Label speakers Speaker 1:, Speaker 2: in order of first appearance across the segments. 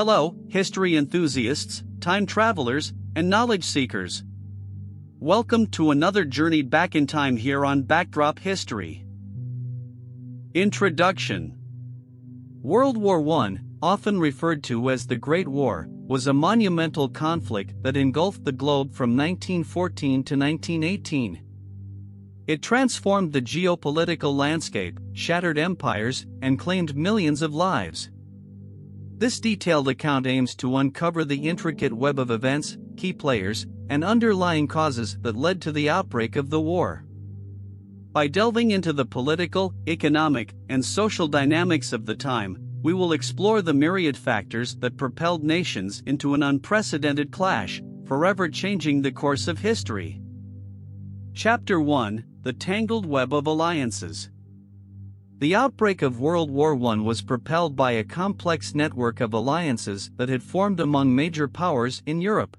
Speaker 1: Hello, history enthusiasts, time travelers, and knowledge seekers. Welcome to another journey back in time here on Backdrop History. Introduction. World War I, often referred to as the Great War, was a monumental conflict that engulfed the globe from 1914 to 1918. It transformed the geopolitical landscape, shattered empires, and claimed millions of lives. This detailed account aims to uncover the intricate web of events, key players, and underlying causes that led to the outbreak of the war. By delving into the political, economic, and social dynamics of the time, we will explore the myriad factors that propelled nations into an unprecedented clash, forever changing the course of history. Chapter 1: The Tangled Web of Alliances. The outbreak of World War I was propelled by a complex network of alliances that had formed among major powers in Europe.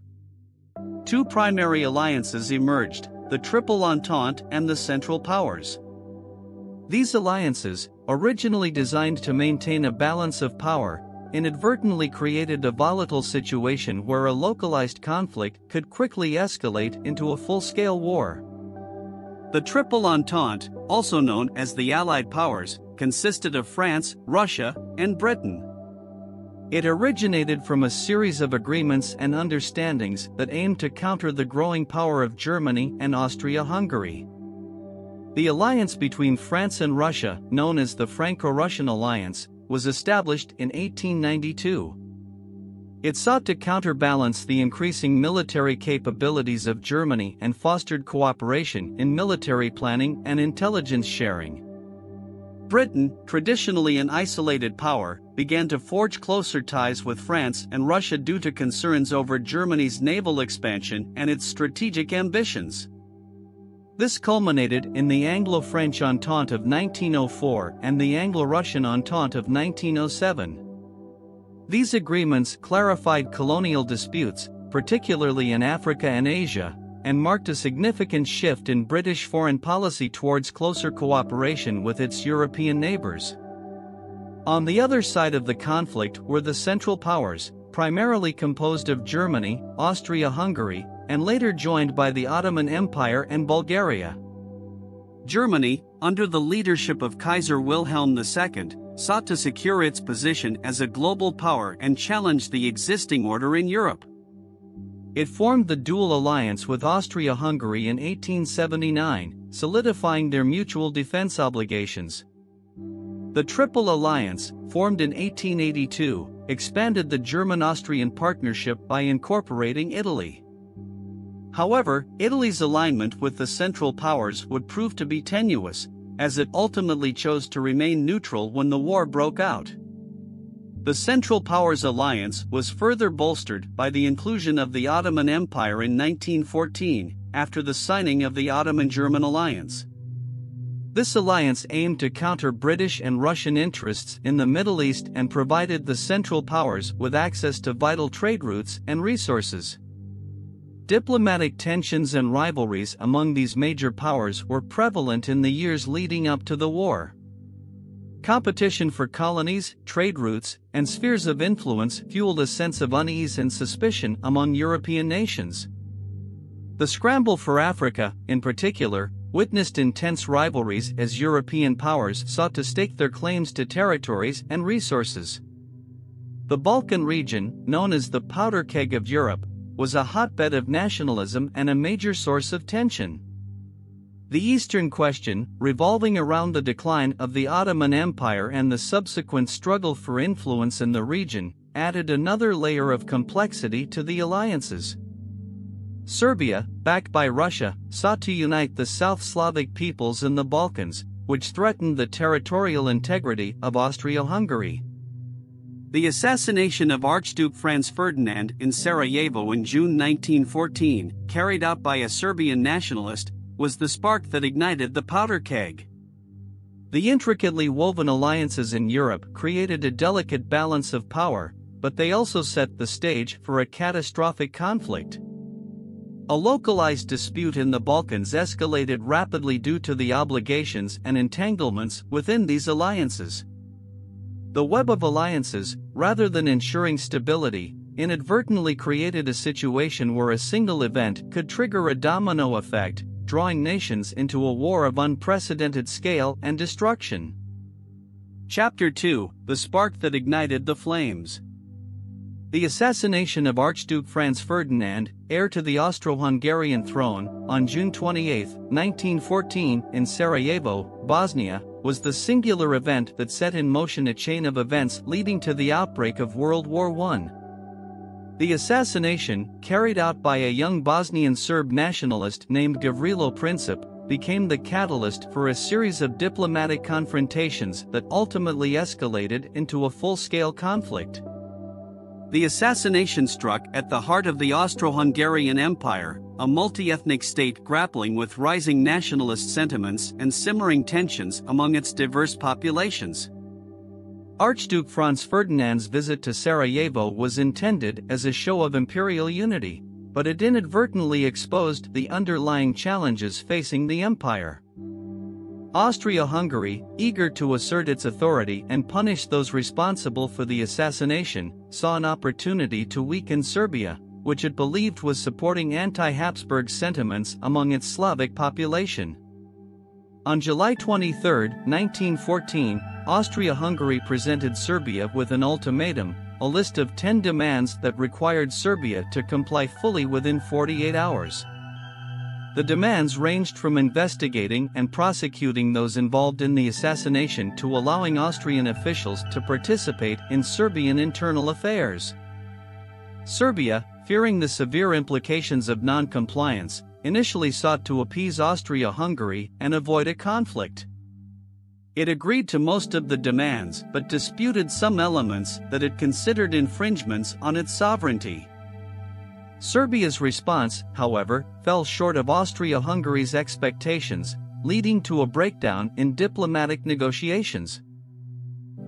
Speaker 1: Two primary alliances emerged: the Triple Entente and the Central Powers. These alliances, originally designed to maintain a balance of power, inadvertently created a volatile situation where a localized conflict could quickly escalate into a full-scale war. The Triple Entente, also known as the Allied Powers, consisted of France, Russia, and Britain. It originated from a series of agreements and understandings that aimed to counter the growing power of Germany and Austria-Hungary. The alliance between France and Russia, known as the Franco-Russian Alliance, was established in 1892. It sought to counterbalance the increasing military capabilities of Germany and fostered cooperation in military planning and intelligence sharing. Britain, traditionally an isolated power, began to forge closer ties with France and Russia due to concerns over Germany's naval expansion and its strategic ambitions. This culminated in the Anglo-French Entente of 1904 and the Anglo-Russian Entente of 1907. These agreements clarified colonial disputes, particularly in Africa and Asia, and marked a significant shift in British foreign policy towards closer cooperation with its European neighbors. On the other side of the conflict were the Central Powers, primarily composed of Germany, Austria-Hungary, and later joined by the Ottoman Empire and Bulgaria. Germany, under the leadership of Kaiser Wilhelm II, sought to secure its position as a global power and challenge the existing order in Europe. It formed the dual alliance with Austria-Hungary in 1879, solidifying their mutual defense obligations. The Triple Alliance, formed in 1882, expanded the German-Austrian partnership by incorporating Italy. However, Italy's alignment with the Central Powers would prove to be tenuous, as it ultimately chose to remain neutral when the war broke out. The Central Powers alliance was further bolstered by the inclusion of the Ottoman Empire in 1914, after the signing of the Ottoman-German alliance. This alliance aimed to counter British and Russian interests in the Middle East and provided the Central Powers with access to vital trade routes and resources. Diplomatic tensions and rivalries among these major powers were prevalent in the years leading up to the war. Competition for colonies, trade routes, and spheres of influence fueled a sense of unease and suspicion among European nations. The scramble for Africa, in particular, witnessed intense rivalries as European powers sought to stake their claims to territories and resources. The Balkan region, known as the powder keg of Europe, was a hotbed of nationalism and a major source of tension. The Eastern question, revolving around the decline of the Ottoman Empire and the subsequent struggle for influence in the region, added another layer of complexity to the alliances. Serbia, backed by Russia, sought to unite the South Slavic peoples in the Balkans, which threatened the territorial integrity of Austria-Hungary. The assassination of Archduke Franz Ferdinand in Sarajevo in June 1914, carried out by a Serbian nationalist, was the spark that ignited the powder keg. The intricately woven alliances in Europe created a delicate balance of power, but they also set the stage for a catastrophic conflict. A localized dispute in the Balkans escalated rapidly due to the obligations and entanglements within these alliances. The web of alliances, rather than ensuring stability, inadvertently created a situation where a single event could trigger a domino effect, drawing nations into a war of unprecedented scale and destruction. Chapter 2: The Spark That Ignited the Flames. The assassination of Archduke Franz Ferdinand, heir to the Austro-Hungarian throne, on June 28, 1914, in Sarajevo, Bosnia, was the singular event that set in motion a chain of events leading to the outbreak of World War I. The assassination, carried out by a young Bosnian Serb nationalist named Gavrilo Princip, became the catalyst for a series of diplomatic confrontations that ultimately escalated into a full-scale conflict. The assassination struck at the heart of the Austro-Hungarian Empire, a multi-ethnic state grappling with rising nationalist sentiments and simmering tensions among its diverse populations. Archduke Franz Ferdinand's visit to Sarajevo was intended as a show of imperial unity, but it inadvertently exposed the underlying challenges facing the empire. Austria-Hungary, eager to assert its authority and punish those responsible for the assassination, saw an opportunity to weaken Serbia, which it believed was supporting anti-Habsburg sentiments among its Slavic population. On July 23, 1914, Austria-Hungary presented Serbia with an ultimatum, a list of 10 demands that required Serbia to comply fully within 48 hours. The demands ranged from investigating and prosecuting those involved in the assassination to allowing Austrian officials to participate in Serbian internal affairs. Serbia, fearing the severe implications of non-compliance, initially sought to appease Austria-Hungary and avoid a conflict. It agreed to most of the demands but disputed some elements that it considered infringements on its sovereignty. Serbia's response, however, fell short of Austria-Hungary's expectations, leading to a breakdown in diplomatic negotiations.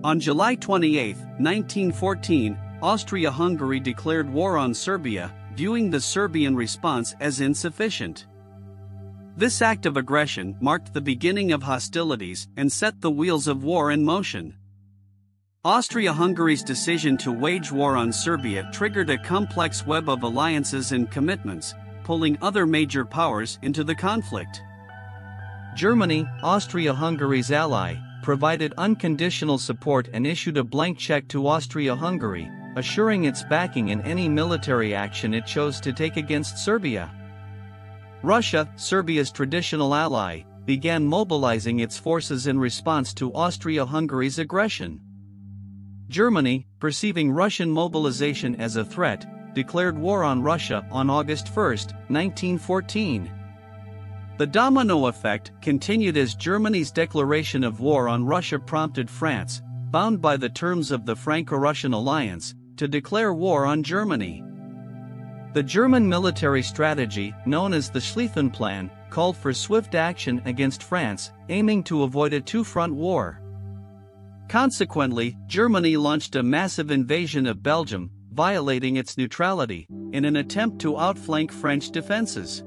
Speaker 1: On July 28, 1914, Austria-Hungary declared war on Serbia, viewing the Serbian response as insufficient. This act of aggression marked the beginning of hostilities and set the wheels of war in motion. Austria-Hungary's decision to wage war on Serbia triggered a complex web of alliances and commitments, pulling other major powers into the conflict. Germany, Austria-Hungary's ally, provided unconditional support and issued a blank check to Austria-Hungary, assuring its backing in any military action it chose to take against Serbia. Russia, Serbia's traditional ally, began mobilizing its forces in response to Austria-Hungary's aggression. Germany, perceiving Russian mobilization as a threat, declared war on Russia on August 1, 1914. The domino effect continued as Germany's declaration of war on Russia prompted France, bound by the terms of the Franco-Russian alliance, to declare war on Germany. The German military strategy, known as the Schlieffen Plan, called for swift action against France, aiming to avoid a two-front war. Consequently, Germany launched a massive invasion of Belgium, violating its neutrality, in an attempt to outflank French defenses.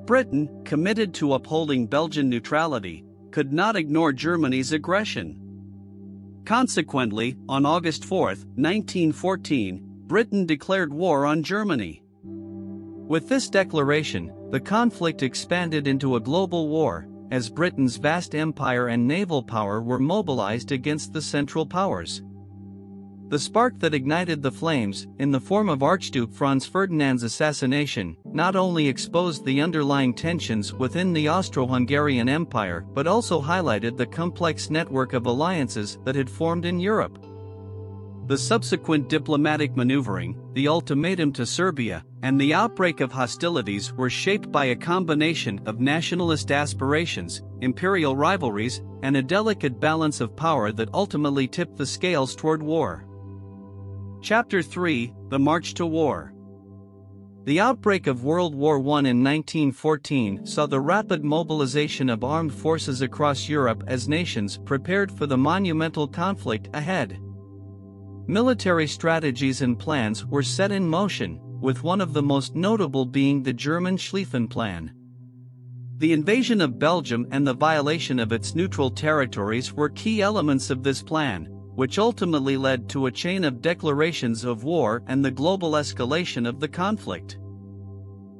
Speaker 1: Britain, committed to upholding Belgian neutrality, could not ignore Germany's aggression. Consequently, on August 4, 1914, Britain declared war on Germany. With this declaration, the conflict expanded into a global war, as Britain's vast empire and naval power were mobilized against the Central Powers. The spark that ignited the flames, in the form of Archduke Franz Ferdinand's assassination, not only exposed the underlying tensions within the Austro-Hungarian Empire but also highlighted the complex network of alliances that had formed in Europe. The subsequent diplomatic maneuvering, the ultimatum to Serbia, and the outbreak of hostilities were shaped by a combination of nationalist aspirations, imperial rivalries, and a delicate balance of power that ultimately tipped the scales toward war. Chapter 3: The March to War. The outbreak of World War I in 1914 saw the rapid mobilization of armed forces across Europe as nations prepared for the monumental conflict ahead. Military strategies and plans were set in motion, with one of the most notable being the German Schlieffen Plan. The invasion of Belgium and the violation of its neutral territories were key elements of this plan, which ultimately led to a chain of declarations of war and the global escalation of the conflict.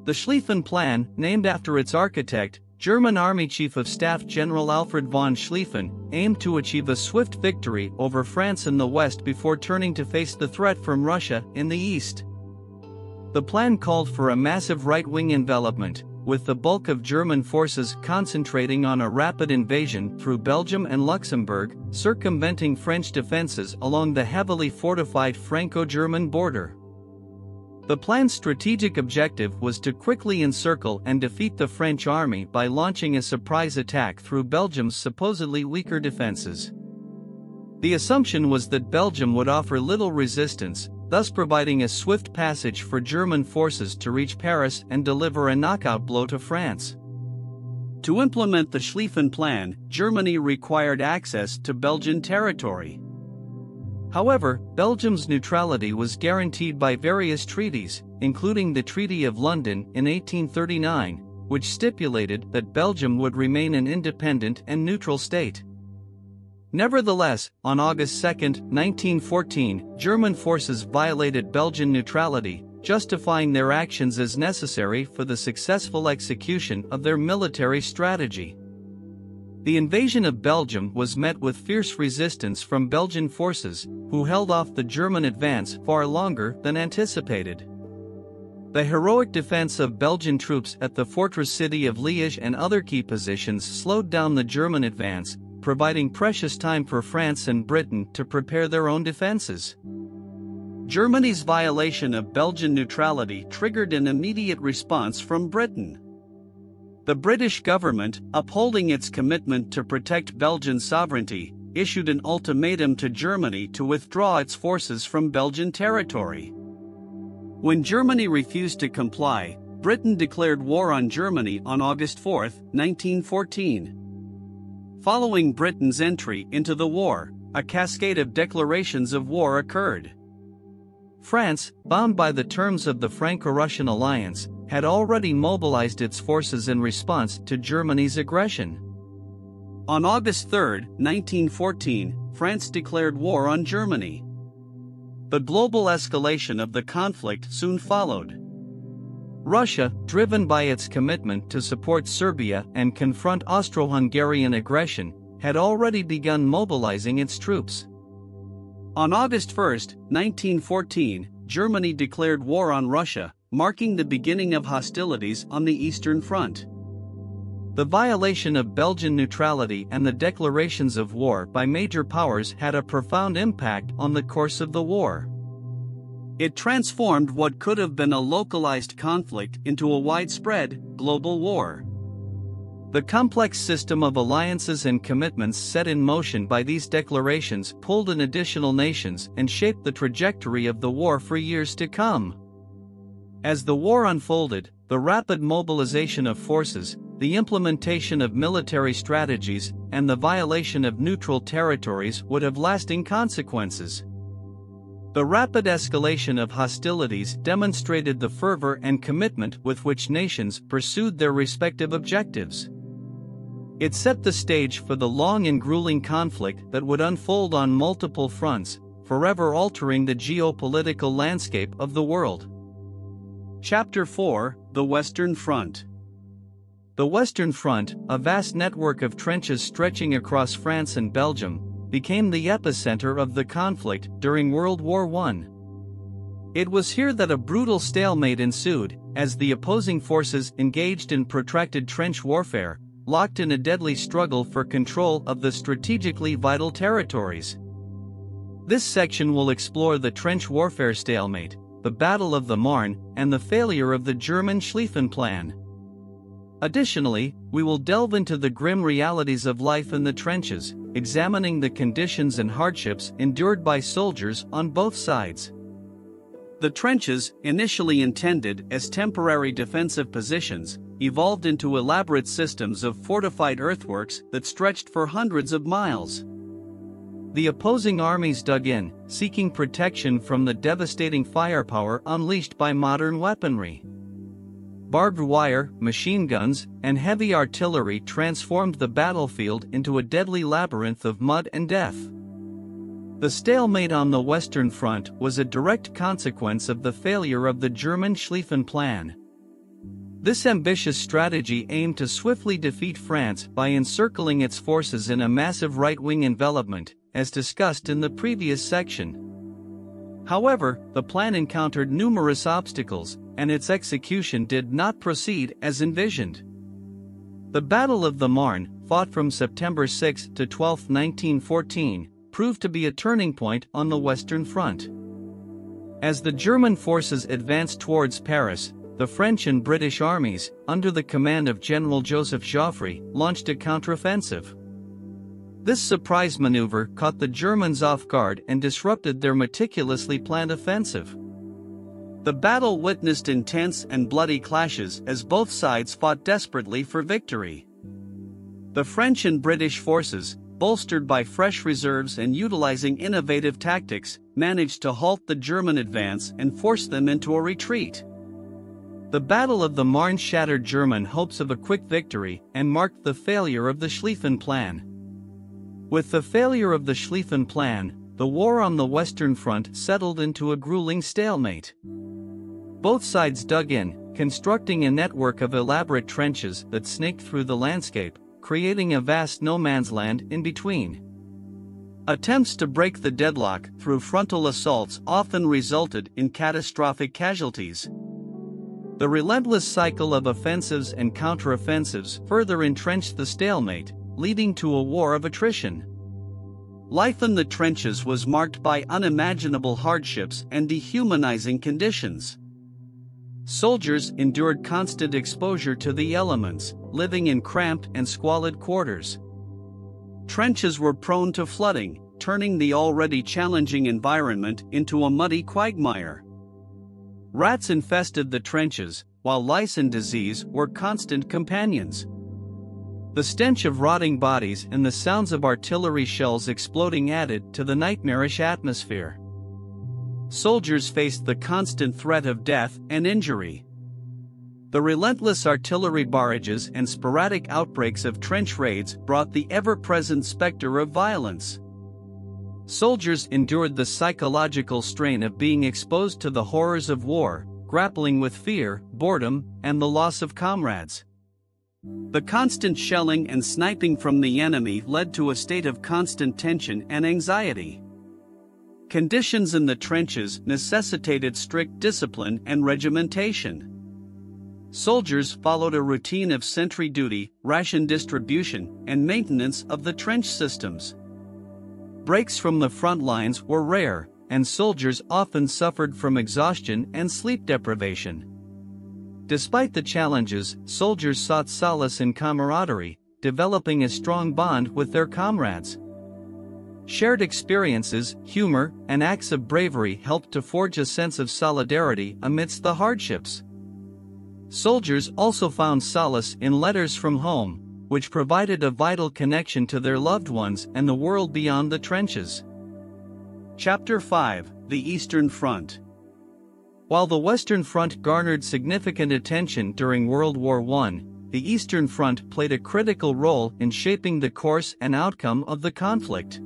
Speaker 1: The Schlieffen Plan, named after its architect, German Army Chief of Staff General Alfred von Schlieffen, aimed to achieve a swift victory over France in the west before turning to face the threat from Russia in the east. The plan called for a massive right-wing envelopment, with the bulk of German forces concentrating on a rapid invasion through Belgium and Luxembourg, circumventing French defenses along the heavily fortified Franco-German border. The plan's strategic objective was to quickly encircle and defeat the French army by launching a surprise attack through Belgium's supposedly weaker defenses. The assumption was that Belgium would offer little resistance, thus providing a swift passage for German forces to reach Paris and deliver a knockout blow to France. To implement the Schlieffen Plan, Germany required access to Belgian territory. However, Belgium's neutrality was guaranteed by various treaties, including the Treaty of London in 1839, which stipulated that Belgium would remain an independent and neutral state. Nevertheless, on August 2, 1914, German forces violated Belgian neutrality, justifying their actions as necessary for the successful execution of their military strategy. The invasion of Belgium was met with fierce resistance from Belgian forces, who held off the German advance far longer than anticipated. The heroic defense of Belgian troops at the fortress city of Liège and other key positions slowed down the German advance, providing precious time for France and Britain to prepare their own defenses. Germany's violation of Belgian neutrality triggered an immediate response from Britain. The British government, upholding its commitment to protect Belgian sovereignty, issued an ultimatum to Germany to withdraw its forces from Belgian territory. When Germany refused to comply, Britain declared war on Germany on August 4, 1914. Following Britain's entry into the war, a cascade of declarations of war occurred. France, bound by the terms of the Franco-Russian alliance, had already mobilized its forces in response to Germany's aggression. On August 3, 1914, France declared war on Germany. The global escalation of the conflict soon followed. Russia, driven by its commitment to support Serbia and confront Austro-Hungarian aggression, had already begun mobilizing its troops. On August 1, 1914, Germany declared war on Russia, marking the beginning of hostilities on the Eastern Front. The violation of Belgian neutrality and the declarations of war by major powers had a profound impact on the course of the war. It transformed what could have been a localized conflict into a widespread, global war. The complex system of alliances and commitments set in motion by these declarations pulled in additional nations and shaped the trajectory of the war for years to come. As the war unfolded, the rapid mobilization of forces, the implementation of military strategies, and the violation of neutral territories would have lasting consequences. The rapid escalation of hostilities demonstrated the fervor and commitment with which nations pursued their respective objectives. It set the stage for the long and grueling conflict that would unfold on multiple fronts, forever altering the geopolitical landscape of the world. Chapter 4: The Western Front. The Western Front, a vast network of trenches stretching across France and Belgium, became the epicenter of the conflict during World War I. It was here that a brutal stalemate ensued, as the opposing forces engaged in protracted trench warfare, locked in a deadly struggle for control of the strategically vital territories. This section will explore the trench warfare stalemate, the Battle of the Marne, and the failure of the German Schlieffen Plan. Additionally, we will delve into the grim realities of life in the trenches, examining the conditions and hardships endured by soldiers on both sides. The trenches, initially intended as temporary defensive positions, evolved into elaborate systems of fortified earthworks that stretched for hundreds of miles. The opposing armies dug in, seeking protection from the devastating firepower unleashed by modern weaponry. Barbed wire, machine guns, and heavy artillery transformed the battlefield into a deadly labyrinth of mud and death. The stalemate on the Western Front was a direct consequence of the failure of the German Schlieffen Plan. This ambitious strategy aimed to swiftly defeat France by encircling its forces in a massive right-wing envelopment, as discussed in the previous section. However, the plan encountered numerous obstacles, and its execution did not proceed as envisioned. The Battle of the Marne, fought from September 6 to 12, 1914, proved to be a turning point on the Western Front. As the German forces advanced towards Paris, the French and British armies, under the command of General Joseph Joffre, launched a counteroffensive. This surprise maneuver caught the Germans off guard and disrupted their meticulously planned offensive. The battle witnessed intense and bloody clashes as both sides fought desperately for victory. The French and British forces, bolstered by fresh reserves and utilizing innovative tactics, managed to halt the German advance and force them into a retreat. The Battle of the Marne shattered German hopes of a quick victory and marked the failure of the Schlieffen Plan. With the failure of the Schlieffen Plan, the war on the Western Front settled into a grueling stalemate. Both sides dug in, constructing a network of elaborate trenches that snaked through the landscape, creating a vast no-man's land in between. Attempts to break the deadlock through frontal assaults often resulted in catastrophic casualties. The relentless cycle of offensives and counteroffensives further entrenched the stalemate, leading to a war of attrition. Life in the trenches was marked by unimaginable hardships and dehumanizing conditions. Soldiers endured constant exposure to the elements, living in cramped and squalid quarters. Trenches were prone to flooding, turning the already challenging environment into a muddy quagmire. Rats infested the trenches, while lice and disease were constant companions. The stench of rotting bodies and the sounds of artillery shells exploding added to the nightmarish atmosphere. Soldiers faced the constant threat of death and injury. The relentless artillery barrages and sporadic outbreaks of trench raids brought the ever-present specter of violence. Soldiers endured the psychological strain of being exposed to the horrors of war, grappling with fear, boredom, and the loss of comrades. The constant shelling and sniping from the enemy led to a state of constant tension and anxiety. Conditions in the trenches necessitated strict discipline and regimentation. Soldiers followed a routine of sentry duty, ration distribution, and maintenance of the trench systems. Breaks from the front lines were rare, and soldiers often suffered from exhaustion and sleep deprivation. Despite the challenges, soldiers sought solace in camaraderie, developing a strong bond with their comrades. Shared experiences, humor, and acts of bravery helped to forge a sense of solidarity amidst the hardships. Soldiers also found solace in letters from home, which provided a vital connection to their loved ones and the world beyond the trenches. Chapter 5: The Eastern Front. While the Western Front garnered significant attention during World War I, the Eastern Front played a critical role in shaping the course and outcome of the conflict.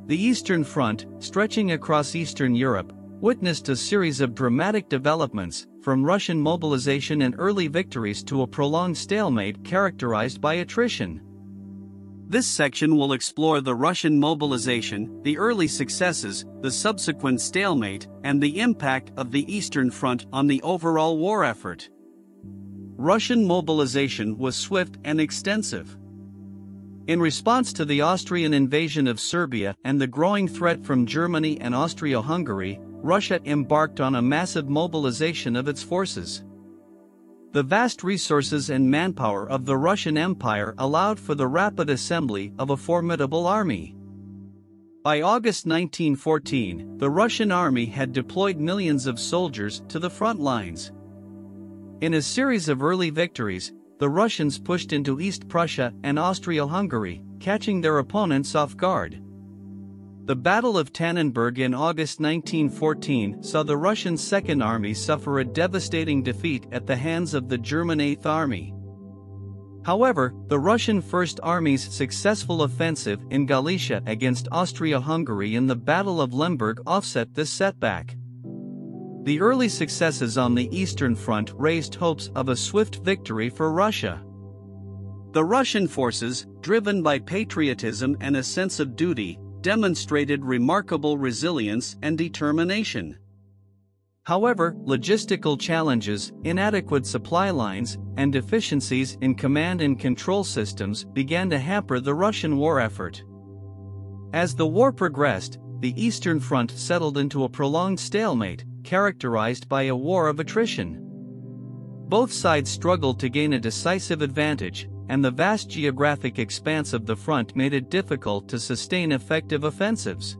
Speaker 1: The Eastern Front, stretching across Eastern Europe, witnessed a series of dramatic developments, from Russian mobilization and early victories to a prolonged stalemate characterized by attrition. This section will explore the Russian mobilization, the early successes, the subsequent stalemate, and the impact of the Eastern Front on the overall war effort. Russian mobilization was swift and extensive. In response to the Austrian invasion of Serbia and the growing threat from Germany and Austria-Hungary, Russia embarked on a massive mobilization of its forces. The vast resources and manpower of the Russian Empire allowed for the rapid assembly of a formidable army. By August 1914, the Russian army had deployed millions of soldiers to the front lines. In a series of early victories, the Russians pushed into East Prussia and Austria-Hungary, catching their opponents off guard. The Battle of Tannenberg in August 1914 saw the Russian Second Army suffer a devastating defeat at the hands of the German Eighth Army. However, the Russian First Army's successful offensive in Galicia against Austria-Hungary in the Battle of Lemberg offset this setback. The early successes on the Eastern Front raised hopes of a swift victory for Russia. The Russian forces, driven by patriotism and a sense of duty, demonstrated remarkable resilience and determination. However, logistical challenges, inadequate supply lines, and deficiencies in command and control systems began to hamper the Russian war effort. As the war progressed, the Eastern Front settled into a prolonged stalemate, characterized by a war of attrition. Both sides struggled to gain a decisive advantage, and the vast geographic expanse of the front made it difficult to sustain effective offensives.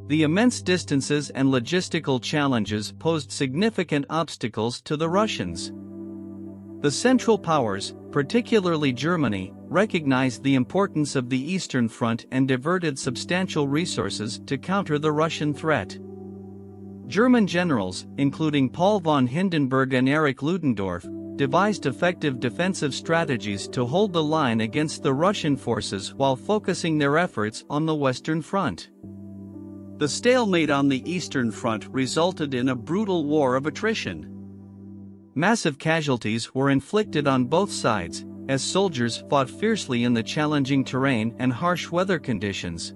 Speaker 1: The immense distances and logistical challenges posed significant obstacles to the Russians. The Central Powers, particularly Germany, recognized the importance of the Eastern Front and diverted substantial resources to counter the Russian threat. German generals, including Paul von Hindenburg and Erich Ludendorff, devised effective defensive strategies to hold the line against the Russian forces while focusing their efforts on the Western Front. The stalemate on the Eastern Front resulted in a brutal war of attrition. Massive casualties were inflicted on both sides, as soldiers fought fiercely in the challenging terrain and harsh weather conditions.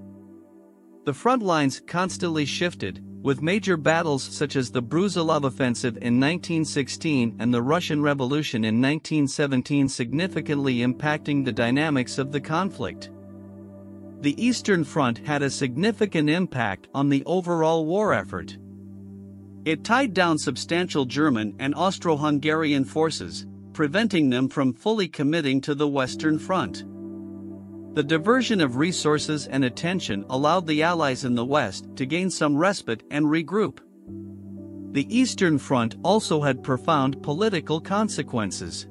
Speaker 1: The front lines constantly shifted, with major battles such as the Brusilov Offensive in 1916 and the Russian Revolution in 1917 significantly impacting the dynamics of the conflict. The Eastern Front had a significant impact on the overall war effort. It tied down substantial German and Austro-Hungarian forces, preventing them from fully committing to the Western Front. The diversion of resources and attention allowed the Allies in the West to gain some respite and regroup. The Eastern Front also had profound political consequences.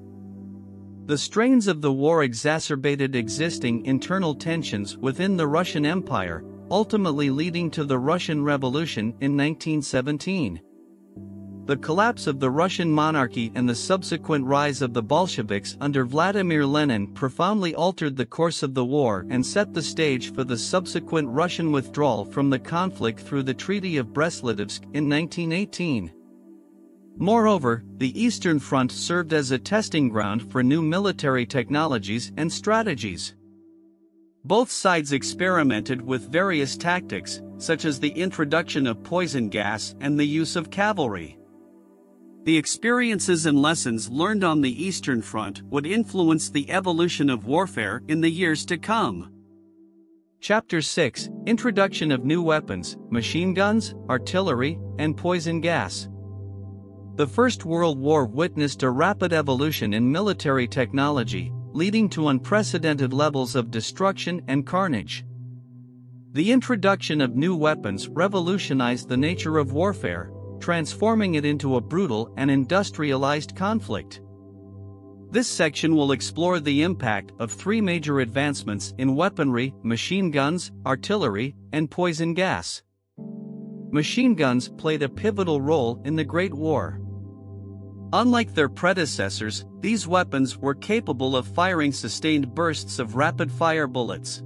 Speaker 1: The strains of the war exacerbated existing internal tensions within the Russian Empire, ultimately leading to the Russian Revolution in 1917. The collapse of the Russian monarchy and the subsequent rise of the Bolsheviks under Vladimir Lenin profoundly altered the course of the war and set the stage for the subsequent Russian withdrawal from the conflict through the Treaty of Brest-Litovsk in 1918. Moreover, the Eastern Front served as a testing ground for new military technologies and strategies. Both sides experimented with various tactics, such as the introduction of poison gas and the use of cavalry. The experiences and lessons learned on the Eastern Front would influence the evolution of warfare in the years to come. Chapter 6: Introduction of New Weapons, Machine Guns, Artillery, and Poison Gas. The First World War witnessed a rapid evolution in military technology, leading to unprecedented levels of destruction and carnage. The introduction of new weapons revolutionized the nature of warfare, transforming it into a brutal and industrialized conflict. This section will explore the impact of three major advancements in weaponry: machine guns, artillery, and poison gas. Machine guns played a pivotal role in the Great War. Unlike their predecessors, these weapons were capable of firing sustained bursts of rapid-fire bullets.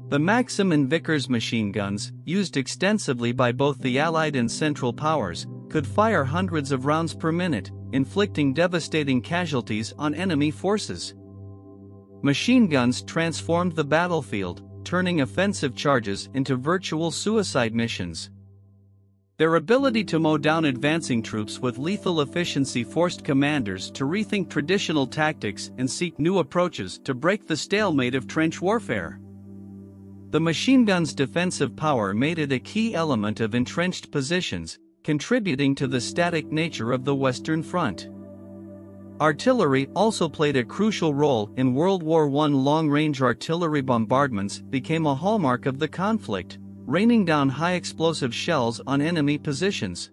Speaker 1: The Maxim and Vickers machine guns, used extensively by both the Allied and Central Powers, could fire hundreds of rounds per minute, inflicting devastating casualties on enemy forces. Machine guns transformed the battlefield, turning offensive charges into virtual suicide missions. Their ability to mow down advancing troops with lethal efficiency forced commanders to rethink traditional tactics and seek new approaches to break the stalemate of trench warfare. The machine gun's defensive power made it a key element of entrenched positions, contributing to the static nature of the Western Front. Artillery also played a crucial role in World War I. Long-range artillery bombardments became a hallmark of the conflict, raining down high-explosive shells on enemy positions.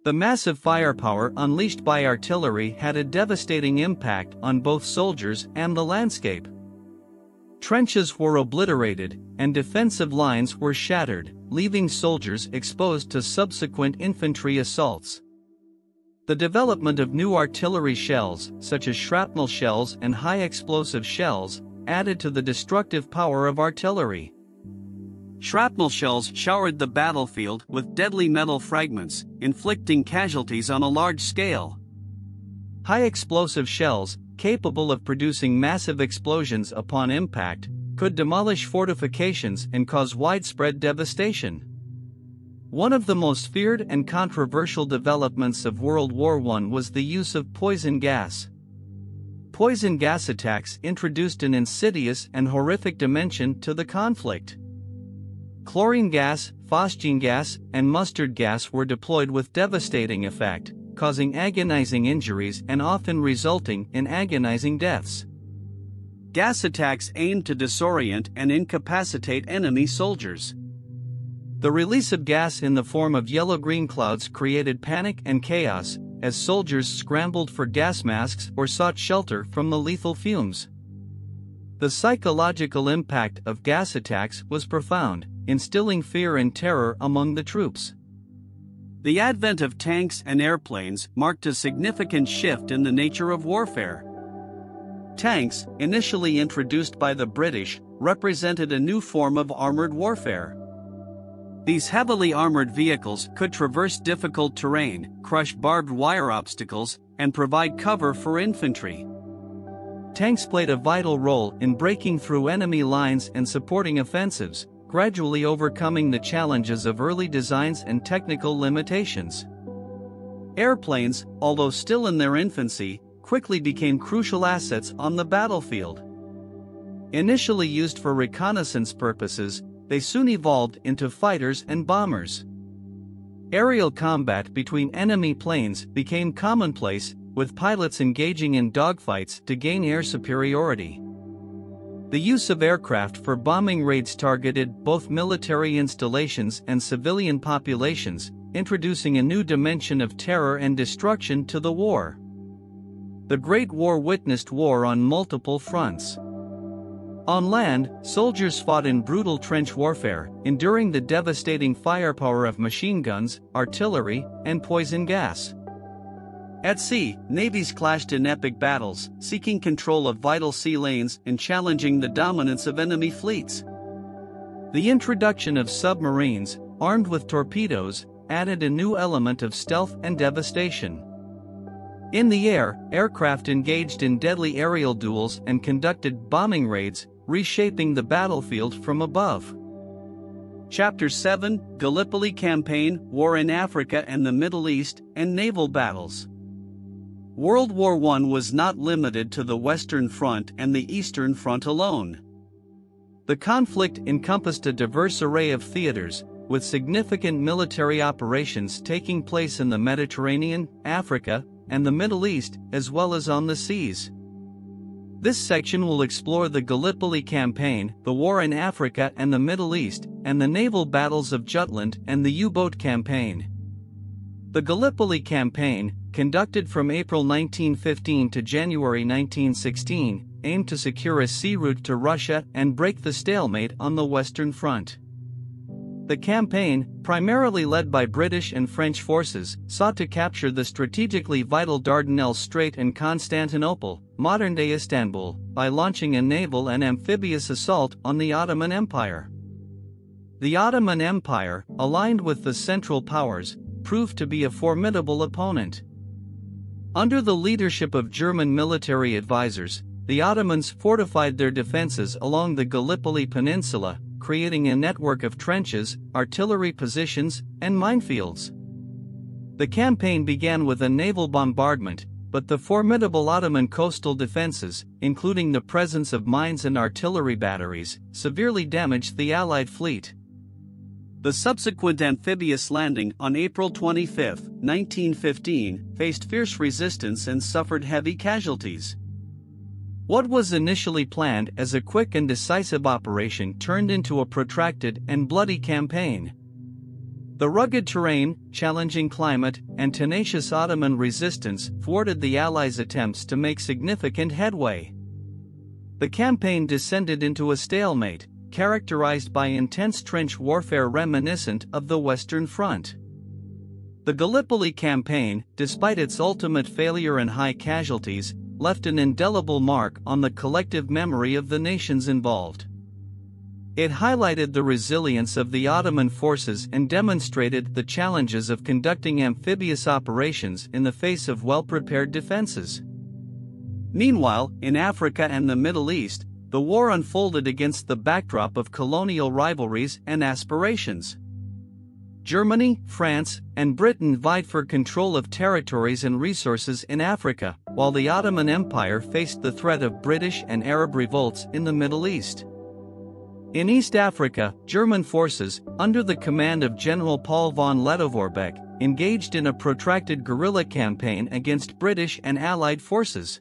Speaker 1: The massive firepower unleashed by artillery had a devastating impact on both soldiers and the landscape. Trenches were obliterated, and defensive lines were shattered, leaving soldiers exposed to subsequent infantry assaults. The development of new artillery shells, such as shrapnel shells and high-explosive shells, added to the destructive power of artillery. Shrapnel shells showered the battlefield with deadly metal fragments, inflicting casualties on a large scale. High-explosive shells, capable of producing massive explosions upon impact, could demolish fortifications and cause widespread devastation. One of the most feared and controversial developments of World War I was the use of poison gas. Poison gas attacks introduced an insidious and horrific dimension to the conflict. Chlorine gas, phosgene gas, and mustard gas were deployed with devastating effect, causing agonizing injuries and often resulting in agonizing deaths. Gas attacks aimed to disorient and incapacitate enemy soldiers. The release of gas in the form of yellow-green clouds created panic and chaos, as soldiers scrambled for gas masks or sought shelter from the lethal fumes. The psychological impact of gas attacks was profound, instilling fear and terror among the troops. The advent of tanks and airplanes marked a significant shift in the nature of warfare. Tanks, initially introduced by the British, represented a new form of armored warfare. These heavily armored vehicles could traverse difficult terrain, crush barbed wire obstacles, and provide cover for infantry. Tanks played a vital role in breaking through enemy lines and supporting offensives, gradually overcoming the challenges of early designs and technical limitations. Airplanes, although still in their infancy, quickly became crucial assets on the battlefield. Initially used for reconnaissance purposes, they soon evolved into fighters and bombers. Aerial combat between enemy planes became commonplace, with pilots engaging in dogfights to gain air superiority. The use of aircraft for bombing raids targeted both military installations and civilian populations, introducing a new dimension of terror and destruction to the war. The Great War witnessed war on multiple fronts. On land, soldiers fought in brutal trench warfare, enduring the devastating firepower of machine guns, artillery, and poison gas. At sea, navies clashed in epic battles, seeking control of vital sea lanes and challenging the dominance of enemy fleets. The introduction of submarines, armed with torpedoes, added a new element of stealth and devastation. In the air, aircraft engaged in deadly aerial duels and conducted bombing raids, reshaping the battlefield from above. Chapter 7: Gallipoli Campaign, War in Africa and the Middle East, and Naval Battles. World War I was not limited to the Western Front and the Eastern Front alone. The conflict encompassed a diverse array of theaters, with significant military operations taking place in the Mediterranean, Africa, and the Middle East, as well as on the seas. This section will explore the Gallipoli Campaign, the War in Africa and the Middle East, and the naval battles of Jutland and the U-boat campaign. The Gallipoli Campaign, conducted from April 1915 to January 1916, aimed to secure a sea route to Russia and break the stalemate on the Western Front. The campaign, primarily led by British and French forces, sought to capture the strategically vital Dardanelles Strait and Constantinople, modern-day Istanbul, by launching a naval and amphibious assault on the Ottoman Empire. The Ottoman Empire, aligned with the Central Powers, proved to be a formidable opponent. Under the leadership of German military advisors, the Ottomans fortified their defenses along the Gallipoli Peninsula, creating a network of trenches, artillery positions, and minefields. The campaign began with a naval bombardment, but the formidable Ottoman coastal defenses, including the presence of mines and artillery batteries, severely damaged the Allied fleet. The subsequent amphibious landing on April 25, 1915, faced fierce resistance and suffered heavy casualties. What was initially planned as a quick and decisive operation turned into a protracted and bloody campaign. The rugged terrain, challenging climate, and tenacious Ottoman resistance thwarted the Allies' attempts to make significant headway. The campaign descended into a stalemate, characterized by intense trench warfare reminiscent of the Western Front. The Gallipoli campaign, despite its ultimate failure and high casualties, left an indelible mark on the collective memory of the nations involved. It highlighted the resilience of the Ottoman forces and demonstrated the challenges of conducting amphibious operations in the face of well-prepared defenses. Meanwhile, in Africa and the Middle East, the war unfolded against the backdrop of colonial rivalries and aspirations. Germany, France, and Britain vied for control of territories and resources in Africa, while the Ottoman Empire faced the threat of British and Arab revolts in the Middle East. In East Africa, German forces, under the command of General Paul von Lettow-Vorbeck, engaged in a protracted guerrilla campaign against British and Allied forces.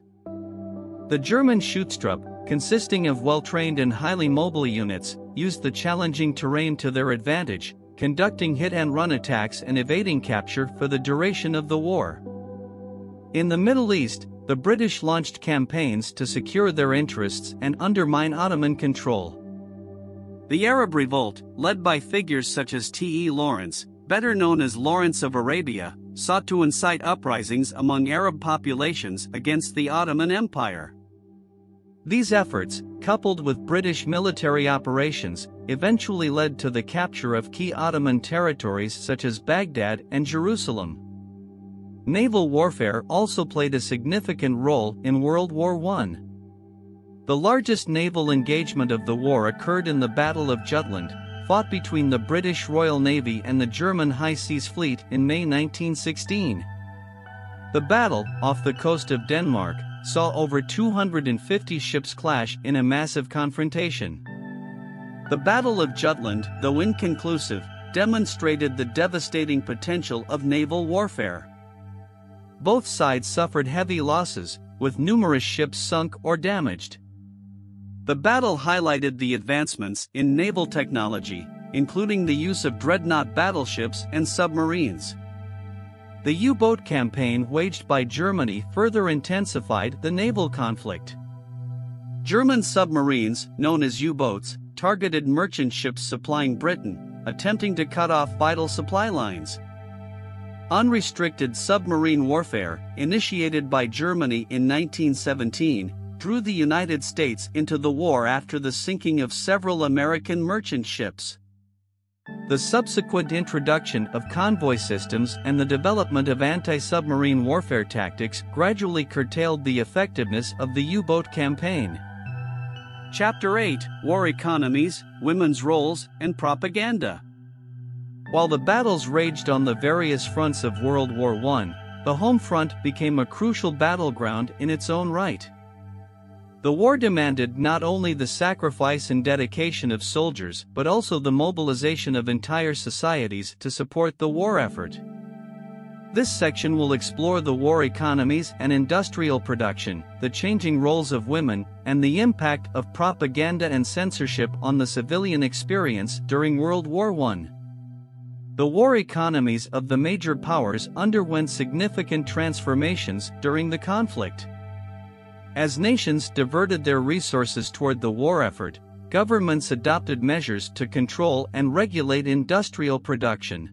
Speaker 1: The German Schutztruppe, consisting of well-trained and highly mobile units, used the challenging terrain to their advantage, conducting hit-and-run attacks and evading capture for the duration of the war. In the Middle East, the British launched campaigns to secure their interests and undermine Ottoman control. The Arab Revolt, led by figures such as T.E. Lawrence, better known as Lawrence of Arabia, sought to incite uprisings among Arab populations against the Ottoman Empire. These efforts, coupled with British military operations, eventually led to the capture of key Ottoman territories such as Baghdad and Jerusalem. Naval warfare also played a significant role in World War I. The largest naval engagement of the war occurred in the Battle of Jutland, fought between the British Royal Navy and the German High Seas Fleet in May 1916. The battle, off the coast of Denmark, saw over 250 ships clash in a massive confrontation. The Battle of Jutland, though inconclusive, demonstrated the devastating potential of naval warfare. Both sides suffered heavy losses, with numerous ships sunk or damaged. The battle highlighted the advancements in naval technology, including the use of dreadnought battleships and submarines. The U-boat campaign waged by Germany further intensified the naval conflict. German submarines, known as U-boats, targeted merchant ships supplying Britain, attempting to cut off vital supply lines. Unrestricted submarine warfare, initiated by Germany in 1917, drew the United States into the war after the sinking of several American merchant ships. The subsequent introduction of convoy systems and the development of anti-submarine warfare tactics gradually curtailed the effectiveness of the U-boat campaign. Chapter 8: War Economies, Women's Roles, and Propaganda. While the battles raged on the various fronts of World War I, the home front became a crucial battleground in its own right. The war demanded not only the sacrifice and dedication of soldiers but also the mobilization of entire societies to support the war effort. This section will explore the war economies and industrial production, the changing roles of women, and the impact of propaganda and censorship on the civilian experience during World War I. The war economies of the major powers underwent significant transformations during the conflict. As nations diverted their resources toward the war effort, governments adopted measures to control and regulate industrial production.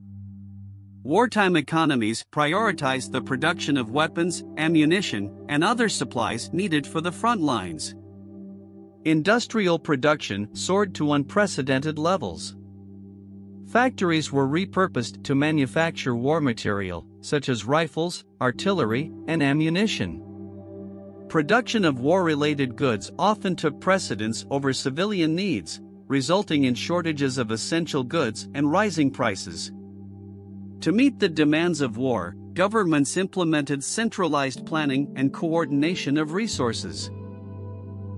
Speaker 1: Wartime economies prioritized the production of weapons, ammunition, and other supplies needed for the front lines. Industrial production soared to unprecedented levels. Factories were repurposed to manufacture war material, such as rifles, artillery, and ammunition. Production of war-related goods often took precedence over civilian needs, resulting in shortages of essential goods and rising prices. To meet the demands of war, governments implemented centralized planning and coordination of resources.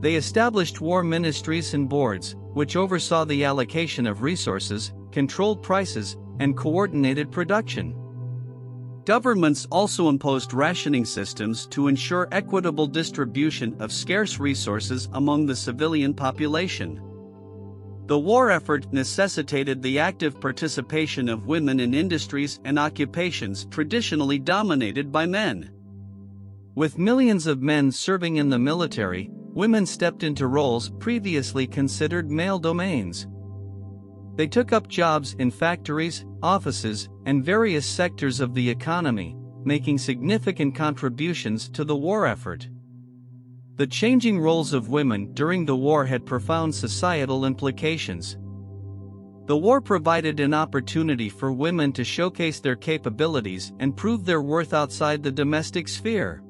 Speaker 1: They established war ministries and boards, which oversaw the allocation of resources, controlled prices, and coordinated production. Governments also imposed rationing systems to ensure equitable distribution of scarce resources among the civilian population. The war effort necessitated the active participation of women in industries and occupations traditionally dominated by men. With millions of men serving in the military, women stepped into roles previously considered male domains. They took up jobs in factories, offices, and various sectors of the economy, making significant contributions to the war effort. The changing roles of women during the war had profound societal implications. The war provided an opportunity for women to showcase their capabilities and prove their worth outside the domestic sphere.